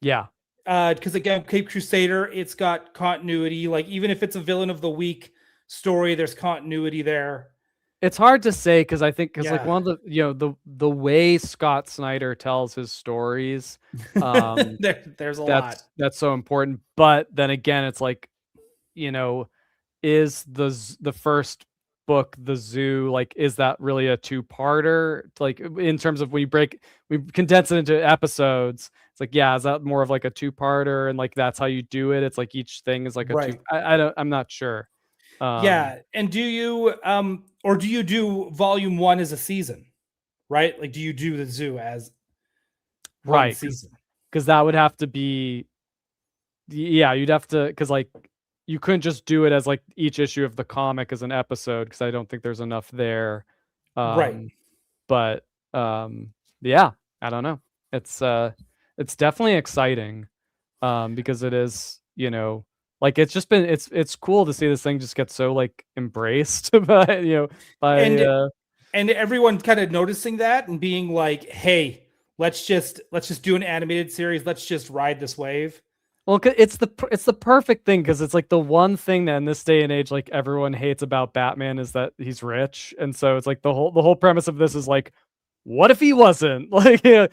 Yeah. Because again, Cape Crusader, it's got continuity. Like even if it's a Villain of the Week story, there's continuity there. It's hard to say because I think like one of the way Scott Snyder tells his stories, there's a lot that's so important. But then again, it's like, is the first book, The Zoo, like, is that really a two-parter? Like, in terms of we condense it into episodes, it's like, is that more of like a two-parter, and like that's how you do it? It's like each thing is like I'm not sure. And do you or do you do volume 1 as a season, right? Like, do you do The Zoo as one season? Because that would have to be, you'd have to, because like you couldn't just do it as like each issue of the comic as an episode, because I don't think there's enough there. Right. But I don't know. It's definitely exciting, because it is, like it's just been it's cool to see this thing just get so like embraced and everyone kind of noticing that and being like, hey, let's just do an animated series. Let's just ride this wave. Well, it's the perfect thing, because it's like the one thing that in this day and age, like everyone hates about Batman is that he's rich, and so it's like the whole premise of this is like, what if he wasn't? Like, you're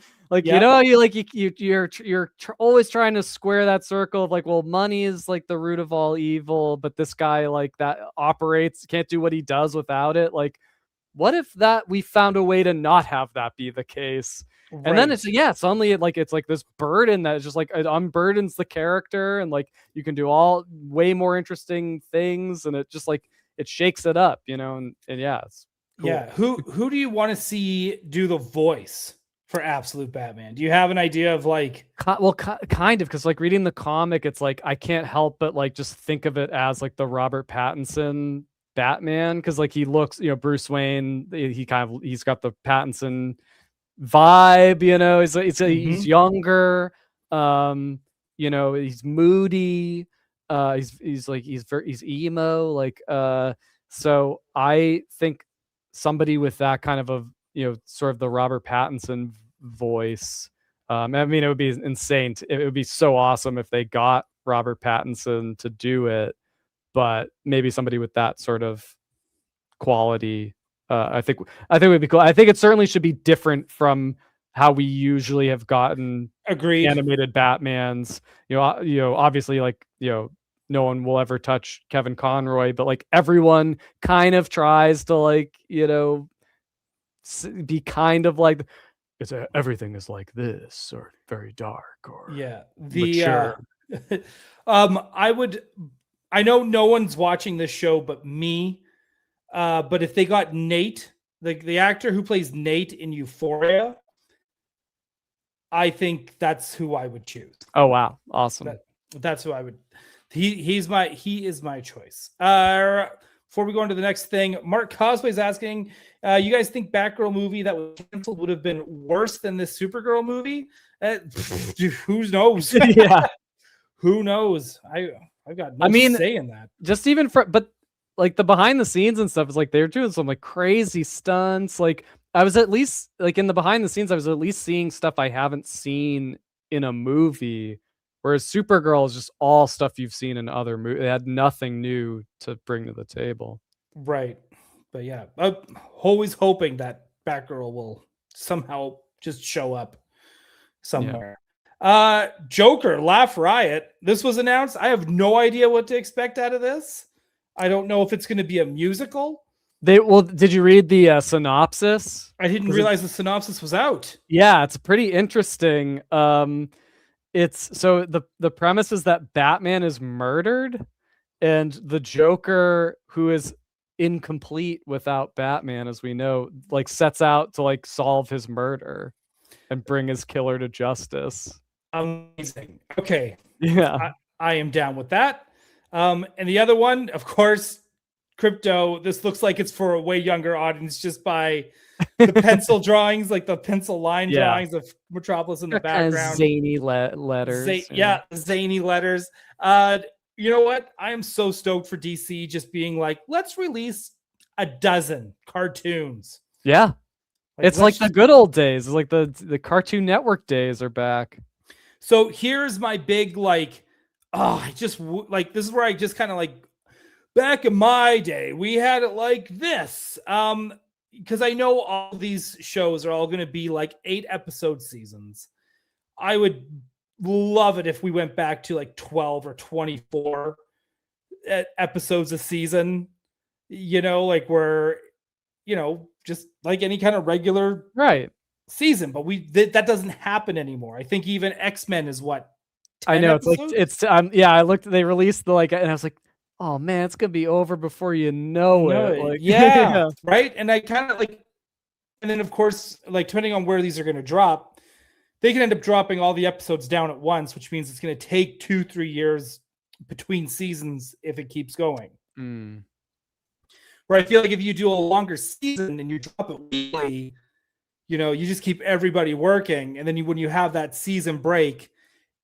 always trying to square that circle of like, well, money is like the root of all evil, but this guy like that can't do what he does without it. Like, what if that we found a way to not have that be the case? Right. And then it's suddenly it's like this burden that is just like it unburdens the character, and like you can do all way more interesting things, and it just like it shakes it up, and it's cool. Yeah. Who do you want to see do the voice for Absolute Batman? Do you have an idea of like? Well, kind of, because like reading the comic, it's like I can't help but like just think of it as like the Robert Pattinson Batman, because like he looks, Bruce Wayne, he's got the Pattinson vibe, he's younger, he's moody, he's emo, like so I think somebody with that kind of a sort of the Robert Pattinson voice, I mean, it would be insane. It would be so awesome if they got Robert Pattinson to do it, but maybe somebody with that sort of quality, I think it would be cool. I think it certainly should be different from how we usually have gotten Agreed. animated Batmans. Obviously, like no one will ever touch Kevin Conroy, but like everyone kind of tries to like, be kind of like everything is like this or very dark or mature. I know no one's watching this show but me. But if they got Nate, the actor who plays Nate in Euphoria, I think that's who I would choose. Oh wow, awesome. That's who I would. He is my choice. Before we go on to the next thing, Mark Cosplay's asking, you guys think Batgirl movie that was canceled would have been worse than this Supergirl movie? Who knows? Yeah. Who knows? I've got no say in that. Just even but like the behind the scenes and stuff is like they're doing some like crazy stunts. Like I was at least like in the behind the scenes, I was at least seeing stuff I haven't seen in a movie. Whereas Supergirl is just all stuff you've seen in other movies. It had nothing new to bring to the table. Right. But yeah, I'm always hoping that Batgirl will somehow just show up somewhere. Yeah. Joker, Laugh Riot. This was announced. I have no idea what to expect out of this. I don't know if it's going to be a musical. Did you read the synopsis? I didn't realize the synopsis was out. Yeah, it's pretty interesting. It's so the premise is that Batman is murdered, and the Joker, who is incomplete without Batman, as we know, like sets out to like solve his murder and bring his killer to justice. Amazing. Okay. Yeah. I am down with that. And the other one, of course, Crypto. This looks like it's for a way younger audience just by the pencil drawings, like the pencil line drawings of Metropolis in the background. Kind of zany letters. Zany letters. You know what? I am so stoked for DC just being like, let's release a dozen cartoons. Yeah. It's like the good old days. It's like the Cartoon Network days are back. So here's my big this is where I just kind of like, back in my day, we had it like this. Because I know all these shows are all going to be like 8-episode seasons. I would love it if we went back to like 12 or 24 episodes a season, like we're, just like any kind of regular season, but that doesn't happen anymore. I think even X-Men is what? I know episodes? I looked, they released and I was like, oh man, it's going to be over before you know it. Like, yeah. Right. And I kind of like, and then of course, like depending on where these are going to drop, they can end up dropping all the episodes down at once, which means it's going to take 2-3 years between seasons if it keeps going. Where I feel like if you do a longer season and you drop it weekly, you just keep everybody working. And then when you have that season break,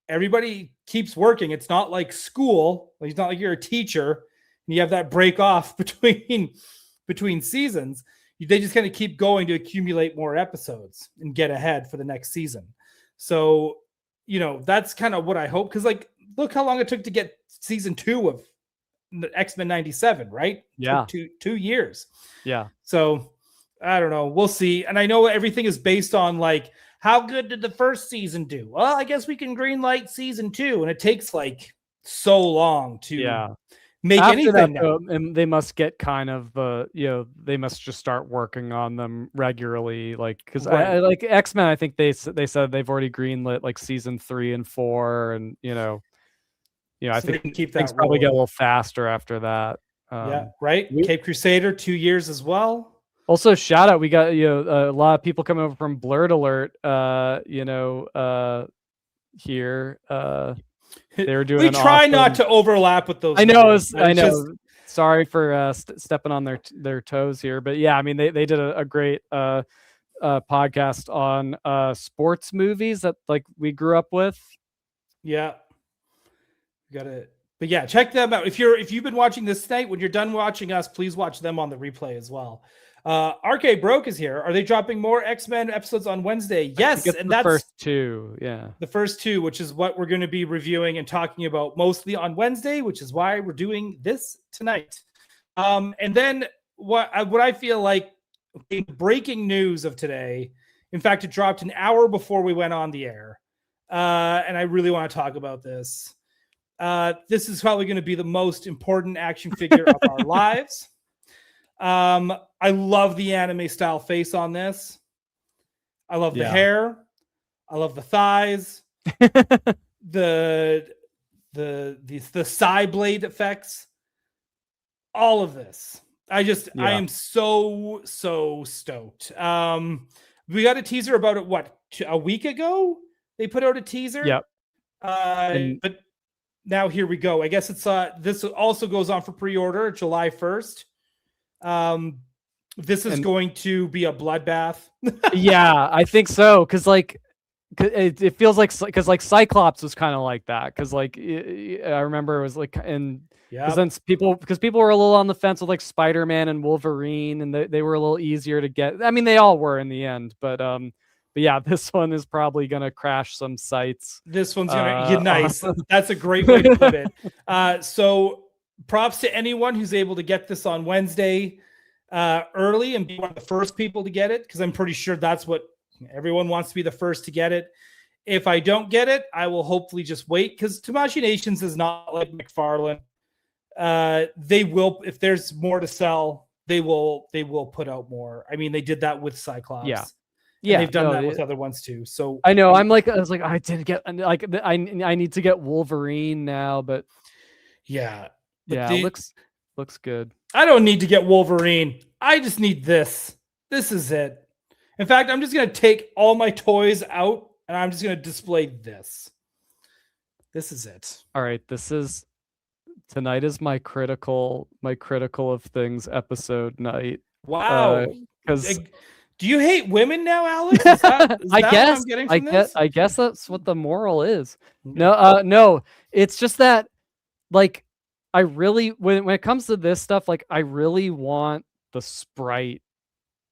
everybody keeps working. It's not like school. It's not like you're a teacher and you have that break off between seasons. They just kind of keep going to accumulate more episodes and get ahead for the next season. So, that's kind of what I hope. Because, look how long it took to get season 2 of X-Men 97, right? Yeah. 2 years. Yeah. So, I don't know. We'll see. And I know everything is based on, how good did the first season do? Well, I guess we can greenlight season 2. And it takes, so long to make after anything. And they must get kind of they must just start working on them regularly, because I like X-Men. I think they said they've already greenlit season 3 and 4, and I think things probably get a little faster after that. Right. Cape Crusader 2 years as well. Also, shout out, we got a lot of people coming over from Blurred Alert. Here. They were doing. We try not to overlap with those. I know. I know. Sorry for stepping on their toes here, but yeah, I mean they did a great podcast on sports movies that we grew up with. Yeah, got it. But yeah, check them out. If you've been watching this tonight, when you're done watching us, please watch them on the replay as well. RK Broke is here. Are they dropping more X-Men episodes on Wednesday? Yes, and that's the first 2. Yeah, the first 2, which is what we're going to be reviewing and talking about mostly on Wednesday, which is why we're doing this tonight. And then what I feel like breaking news of today. In fact, it dropped an hour before we went on the air, and I really want to talk about this. This is probably going to be the most important action figure of our lives. I love the anime style face on this. I love the hair. I love the thighs. the side blade effects. All of this. I am so stoked. We got a teaser about it, what, a week ago? They put out a teaser. Yep. But now here we go. I guess it's this also goes on for pre-order July 1st. This is going to be a bloodbath. Yeah, I think so. Cause like, it feels like, cause like Cyclops was kind of like that. Cause like, I remember it was like, and because then people were a little on the fence with like Spider-Man and Wolverine, and they were a little easier to get. I mean, they all were in the end, but yeah, this one is probably gonna crash some sites. This one's gonna nice. That's a great way to put it. So props to anyone who's able to get this on Wednesday early and be one of the first people to get it, because I'm pretty sure that's what everyone wants, to be the first to get it. If I don't get it, I will hopefully just wait, because Tamashii Nations is not like McFarlane. They will, if there's more to sell, they will put out more. I mean, they did that with Cyclops. Yeah, they've done that with other ones too. So I know I was like, I didn't get, like, I need to get Wolverine now, but looks good. I don't need to get Wolverine. I just need this. This is it. In fact, I'm just gonna take all my toys out and I'm just gonna display this. This is it. All right, tonight is my critical of things episode night. Wow. Because do you hate women now, Alex? Is that I guess. What I'm getting from this? I guess that's what the moral is. No. It's just that, like, I really, when it comes to this stuff, like, I really want the sprite.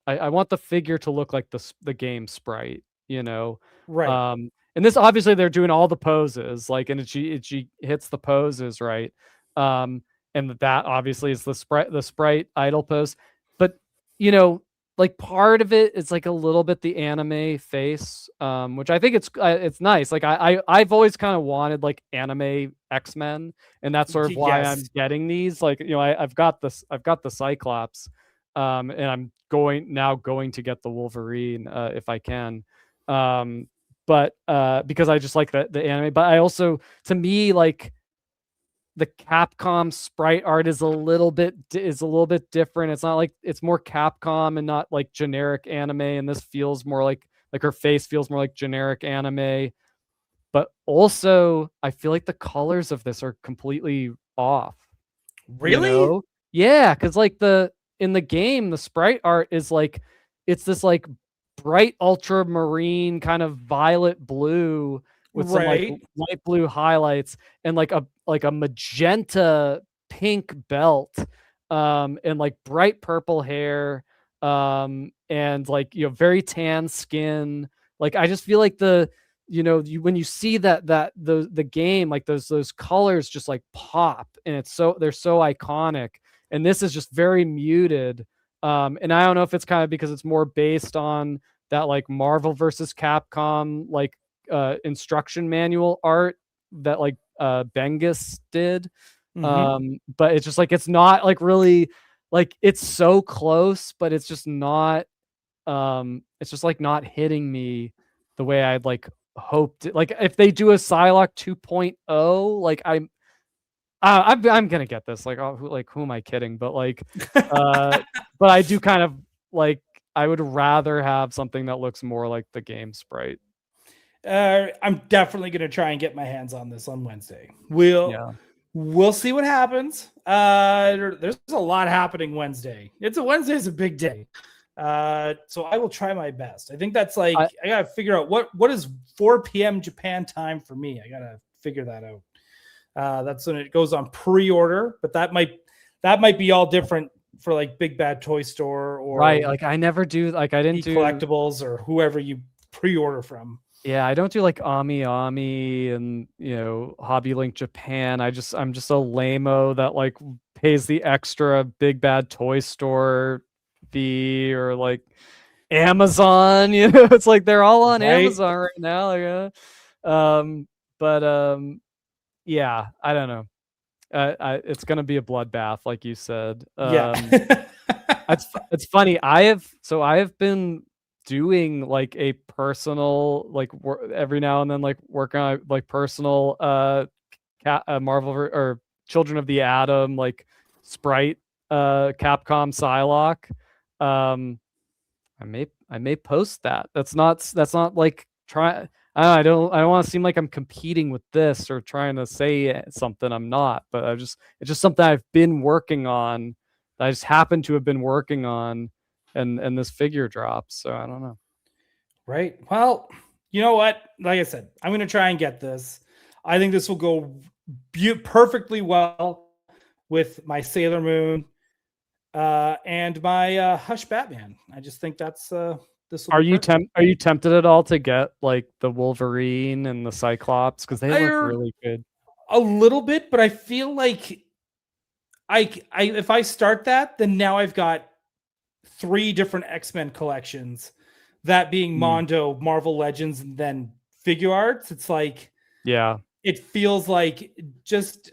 I want the figure to look like the game sprite, you know? Right. And this, obviously, they're doing all the poses, like, and she hits the poses right. And that obviously is the sprite idle pose. But, you know, like, part of it is like a little bit the anime face, which I think it's nice. Like, I've always kind of wanted like anime X-Men, and that's sort of why I'm getting these. Like, you know, I've got the Cyclops, and I'm going to get the Wolverine if I can. But because I just like the anime, but I also, to me, like, the Capcom sprite art is a little bit different. It's not like, it's more Capcom and not like generic anime, and this feels more like her face feels more like generic anime. But also, I feel like the colors of this are completely off. Really? You know? Yeah, because like in the game, the sprite art is like, it's this like bright ultramarine kind of violet blue with some like light blue highlights, and like a magenta pink belt, and like bright purple hair, and like, you know, very tan skin. Like, I just feel like when you see the game, like those colors just like pop, and they're so iconic. And this is just very muted. And I don't know if it's kind of because it's more based on that like Marvel versus Capcom like instruction manual art that like Bengus did. But it's just like, it's not like really, like, it's so close, but it's just not it's just like not hitting me the way I'd like hoped. Like, if they do a Psylocke 2.0, like, I'm gonna get this. Like, who am I kidding? But like, but I do kind of like, I would rather have something that looks more like the game sprite. I'm definitely gonna try and get my hands on this on Wednesday. We'll see what happens. There's a lot happening Wednesday. Wednesday's a big day. So I will try my best. I think that's like, I gotta figure out what is 4 p.m. Japan time for me. I gotta figure that out. That's when it goes on pre-order, but that might be all different for like Big Bad Toy Store, or right. Like, I never do, like, I didn't do collectibles or whoever you pre-order from. Yeah, I don't do like Ami and, you know, Hobby Link Japan. I'm just a lame-o that like pays the extra Big Bad Toy Store fee, or like Amazon. You know, it's like they're all on Amazon right now. Like, yeah, I don't know. It's gonna be a bloodbath, like you said. Yeah. It's funny. I have been doing like a personal every now and then like working on like personal Marvel or Children of the Atom like sprite Capcom Psylocke. Um, I may post that. That's not like try. I don't want to seem like I'm competing with this or trying to say something I'm not. But it's just something I've been working on. That I just happen to have been working on, and this figure drops. So I don't know. Right. Well, you know what? Like I said, I'm going to try and get this. I think this will go perfectly well with my Sailor Moon and my Hush Batman. I just think that's this will Are be you perfect. are you tempted at all to get like the Wolverine and the Cyclops because they look really good? A little bit, but I feel like I if I start that, then now I've got 3 different X-Men collections. That being Mondo, Marvel Legends, and then Figure Arts. It's like, yeah, it feels like just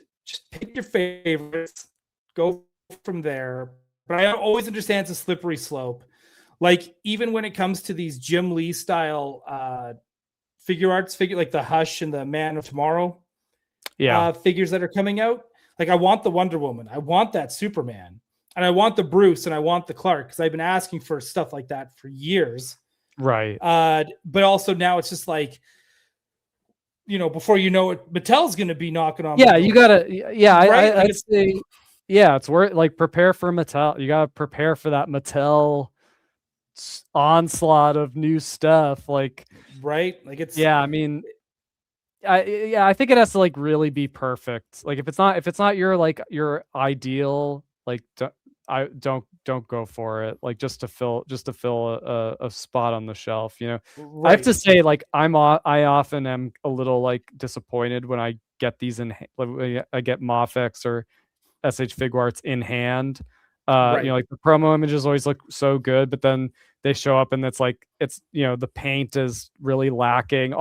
pick your favorites, go from there. But I always understand it's a slippery slope. Like, even when it comes to these Jim Lee style Figure Arts, like the Hush and the Man of Tomorrow figures that are coming out. Like, I want the Wonder Woman, I want that Superman, and I want the Bruce, and I want the Clark, because I've been asking for stuff like that for years. Right. But also now it's just like, before you know it, Mattel's going to be knocking on. Yeah, you gotta. Yeah, right? I'd say. Yeah, it's worth like prepare for Mattel. You gotta prepare for that Mattel onslaught of new stuff. Like, right? Like it's. Yeah, I mean, I think it has to like really be perfect. Like if it's not your ideal, like don't go for it. Like just to fill a spot on the shelf. Right. I have to say, like I often am a little like disappointed when I get these I get Mofex or SH Figuarts in hand. Right. Like the promo images always look so good, but then they show up and it's the paint is really lacking.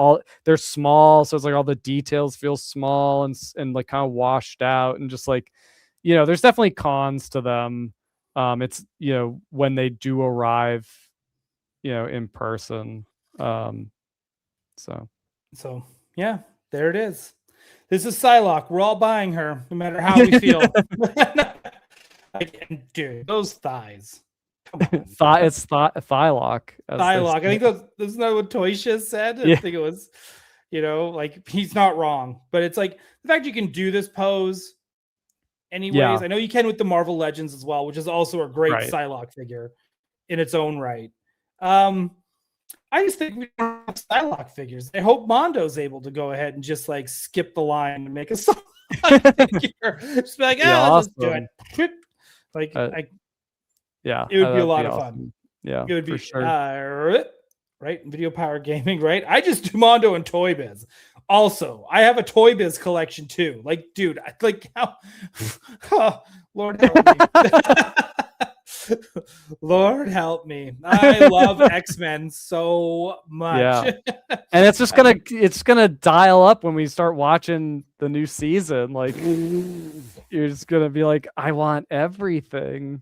They're small, so it's like all the details feel small and like kind of washed out, and just like, there's definitely cons to them. It's when they do arrive, in person. So yeah, there it is. This is Psylocke. We're all buying her, no matter how we feel. Dude, those thighs. Come on. It's Thylock. Thylock. I think that's not what Toysha said. I think it was, like, he's not wrong. But it's like the fact you can do this pose anyways. Yeah. I know you can with the Marvel Legends as well, which is also a great Psylocke figure in its own right. I just think we don't have Psylocke figures. I hope Mondo's able to go ahead and just like skip the line and make a Psylocke figure. Just be like, let's just do it. Like, it would be a lot of fun. Yeah, it would be sure. Right? Video Power Gaming, right? I just do Mondo and Toy Biz. Also, I have a Toy Biz collection too. Like, dude, how Lord help me. Lord help me. I love X-Men so much. Yeah. And it's gonna dial up when we start watching the new season. Like, you're just gonna be like, I want everything.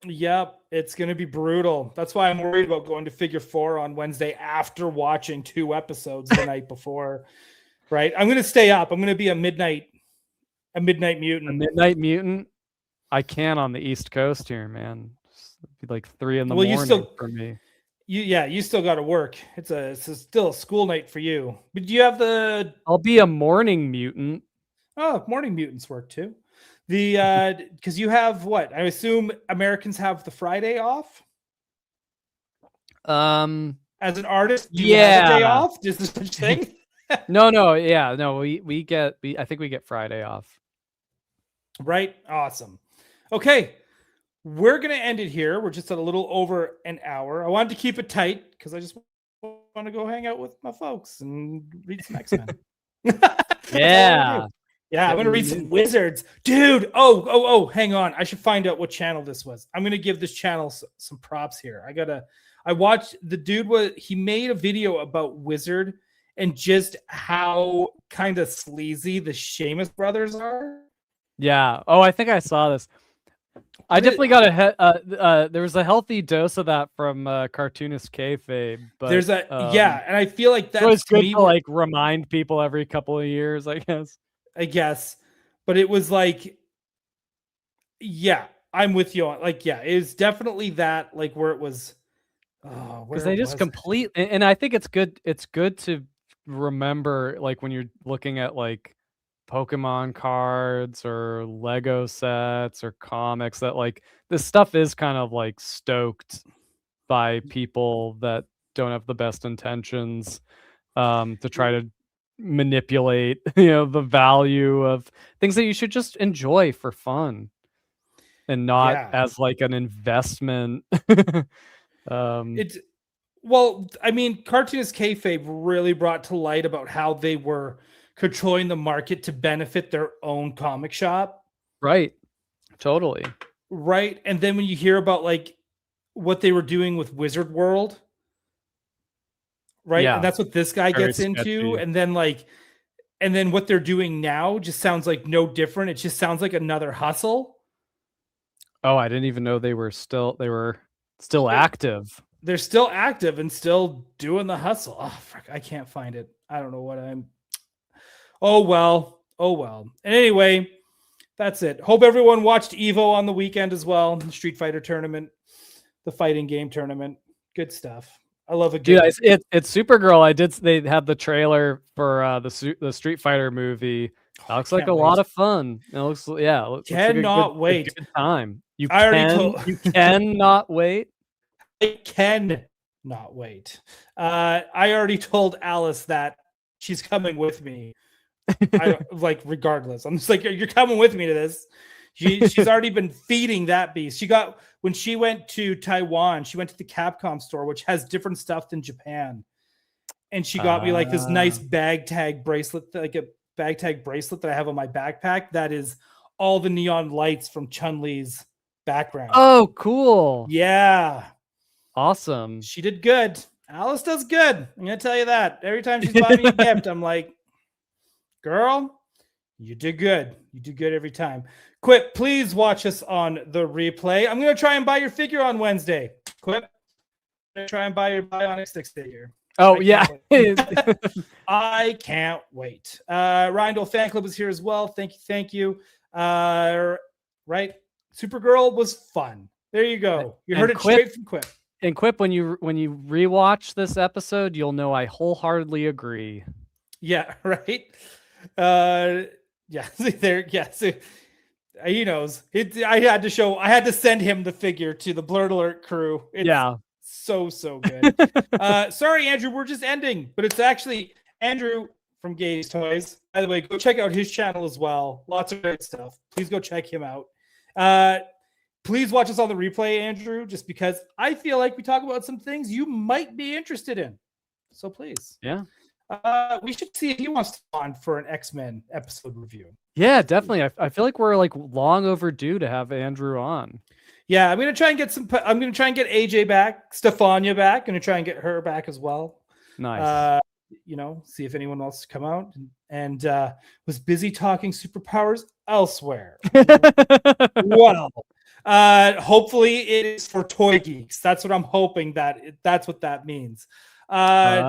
Yep, it's gonna be brutal. That's why I'm worried about going to Figure 4 on Wednesday after watching 2 episodes the night before. Right? I'm gonna stay up. I'm gonna be a midnight mutant. A midnight mutant? I can on the East Coast here, man. It'd be like 3 a.m. for me. You still got to work. It's still a school night for you. But do you have the? I'll be a morning mutant. Oh, morning mutants work too. The because you have what? I assume Americans have the Friday off. As an artist, do you have a day off? Is this such thing? No, I think we get Friday off. Right. Awesome. Okay. We're going to end it here. We're just at a little over an hour. I wanted to keep it tight because I just want to go hang out with my folks and read some X-Men. Yeah. Yeah, I'm going to read some Wizards. Dude, oh, hang on. I should find out what channel this was. I'm going to give this channel some props here. I watched the dude he made a video about Wizard, and just how kind of sleazy the Sheamus brothers are. Yeah. Oh, I think I saw this. I definitely got there was a healthy dose of that from cartoonist kayfabe, but There's a and I feel like so it's that's to good me to like remind people every couple of years, I guess. But it was like, yeah, I'm with you on like, it was definitely that like where it was. Oh, Because they just and I think it's good to remember, like when you're looking at like Pokemon cards or Lego sets or comics, that like this stuff is kind of like stoked by people that don't have the best intentions, to try to manipulate the value of things that you should just enjoy for fun and not as like an investment. It's well, I mean, cartoonist kayfabe really brought to light about how they were controlling the market to benefit their own comic shop. Right. Totally. Right. And then when you hear about like what they were doing with Wizard World, right? Yeah. And that's what this guy Very gets into. sketchy. And then what they're doing now just sounds like no different. It just sounds like another hustle. Oh, I didn't even know they were still active. They're still active and still doing the hustle. Oh, fuck, I can't find it. I don't know what I'm. Oh, well. And anyway, that's it. Hope everyone watched Evo on the weekend as well. The Street Fighter tournament, the fighting game tournament. Good stuff. I love it. Dude, it's Supergirl. They had the trailer for the Street Fighter movie. That looks like a lot of fun. It looks like wait. A good time. You cannot wait. I can not wait. I already told Alice that she's coming with me. Regardless. I'm just like, you're coming with me to this. She's already been feeding that beast. When she went to Taiwan, she went to the Capcom store, which has different stuff than Japan. And she got me like this nice bag tag bracelet, like a bag tag bracelet that I have on my backpack. That is all the neon lights from Chun-Li's background. Oh, cool. Yeah. Awesome. She did good. Alice does good. I'm going to tell you that. Every time she's buying me a gift, I'm like, girl, you did good. You do good every time. Quip, please watch us on the replay. I'm going to try and buy your figure on Wednesday. Quip, I'm going to try and buy your Bionic Sticks figure. Oh, yeah. I can't wait. Rindle Fan Club is here as well. Thank you. Right? Supergirl was fun. There you go. You heard it straight from Quip. And Quip, when you rewatch this episode, you'll know I wholeheartedly agree. Yeah, right. There. Yes, he knows. I had to send him the figure to the Blurred Alert crew. It's so good. Sorry, Andrew, we're just ending, but it's actually Andrew from Gaze Toys. By the way, go check out his channel as well. Lots of great stuff. Please go check him out. Please watch us on the replay, Andrew, just because I feel like we talk about some things you might be interested in. So please. Yeah. We should see if he wants to come on for an X-Men episode review. Yeah, definitely. I feel like we're like long overdue to have Andrew on. Yeah, I'm gonna try and get AJ back, Stefania back. Gonna try and get her back as well. Nice. See if anyone else come out and was busy talking superpowers elsewhere. Well, hopefully it is for toy geeks. That's what I'm hoping that's what that means. Right.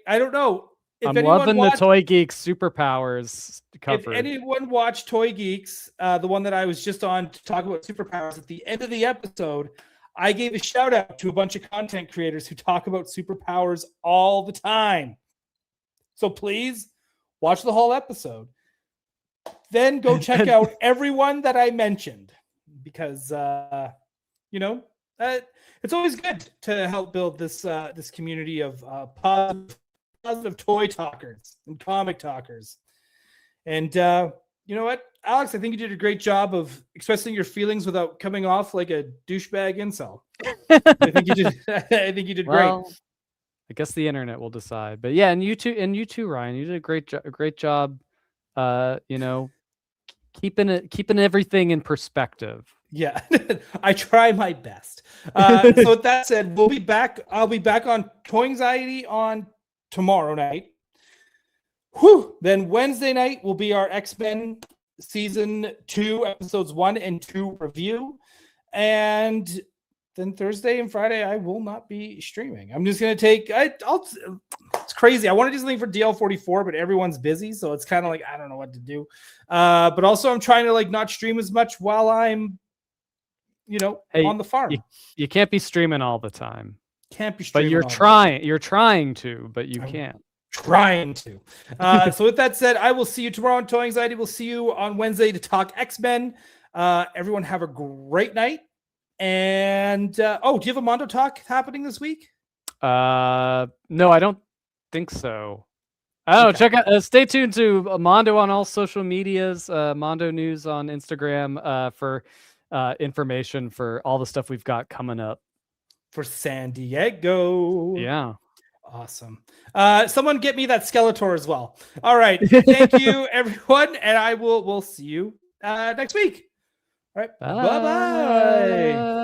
I don't know. I'm loving the Toy Geeks superpowers cover. If anyone watched Toy Geeks, the one that I was just on to talk about superpowers, at the end of the episode, I gave a shout out to a bunch of content creators who talk about superpowers all the time. So please watch the whole episode. Then go check out everyone that I mentioned, because it's always good to help build this community of positive toy talkers and comic talkers. And you know what, Alex, I think you did a great job of expressing your feelings without coming off like a douchebag incel. I think you did great. I guess the internet will decide. But yeah, and you too, Ryan. You did a great job. Keeping everything in perspective. Yeah, I try my best. So with that said, we'll be back. I'll be back on Toy Anxiety on tomorrow night. Whew. Then Wednesday night will be our X-Men season 2, episodes 1 and 2 review. And then Thursday and Friday, I will not be streaming. I'm just going to take, it's crazy. I want to do something for DL44, but everyone's busy. So it's kind of like, I don't know what to do. But also I'm trying to like not stream as much while I'm, on the farm. You can't be streaming all the time. Can't be streaming. But you're trying to, but you can't. Trying to. So with that said, I will see you tomorrow on Toy Anxiety. We'll see you on Wednesday to talk X-Men. Everyone have a great night. And do you have a Mondo talk happening this week? No, I don't think so. Oh, okay. Check out. Stay tuned to Mondo on all social medias. Mondo News on Instagram for information for all the stuff we've got coming up for San Diego. Yeah. Awesome. Someone get me that Skeletor as well. All right. Thank you, everyone. And we'll see you next week. All right. Bye-bye.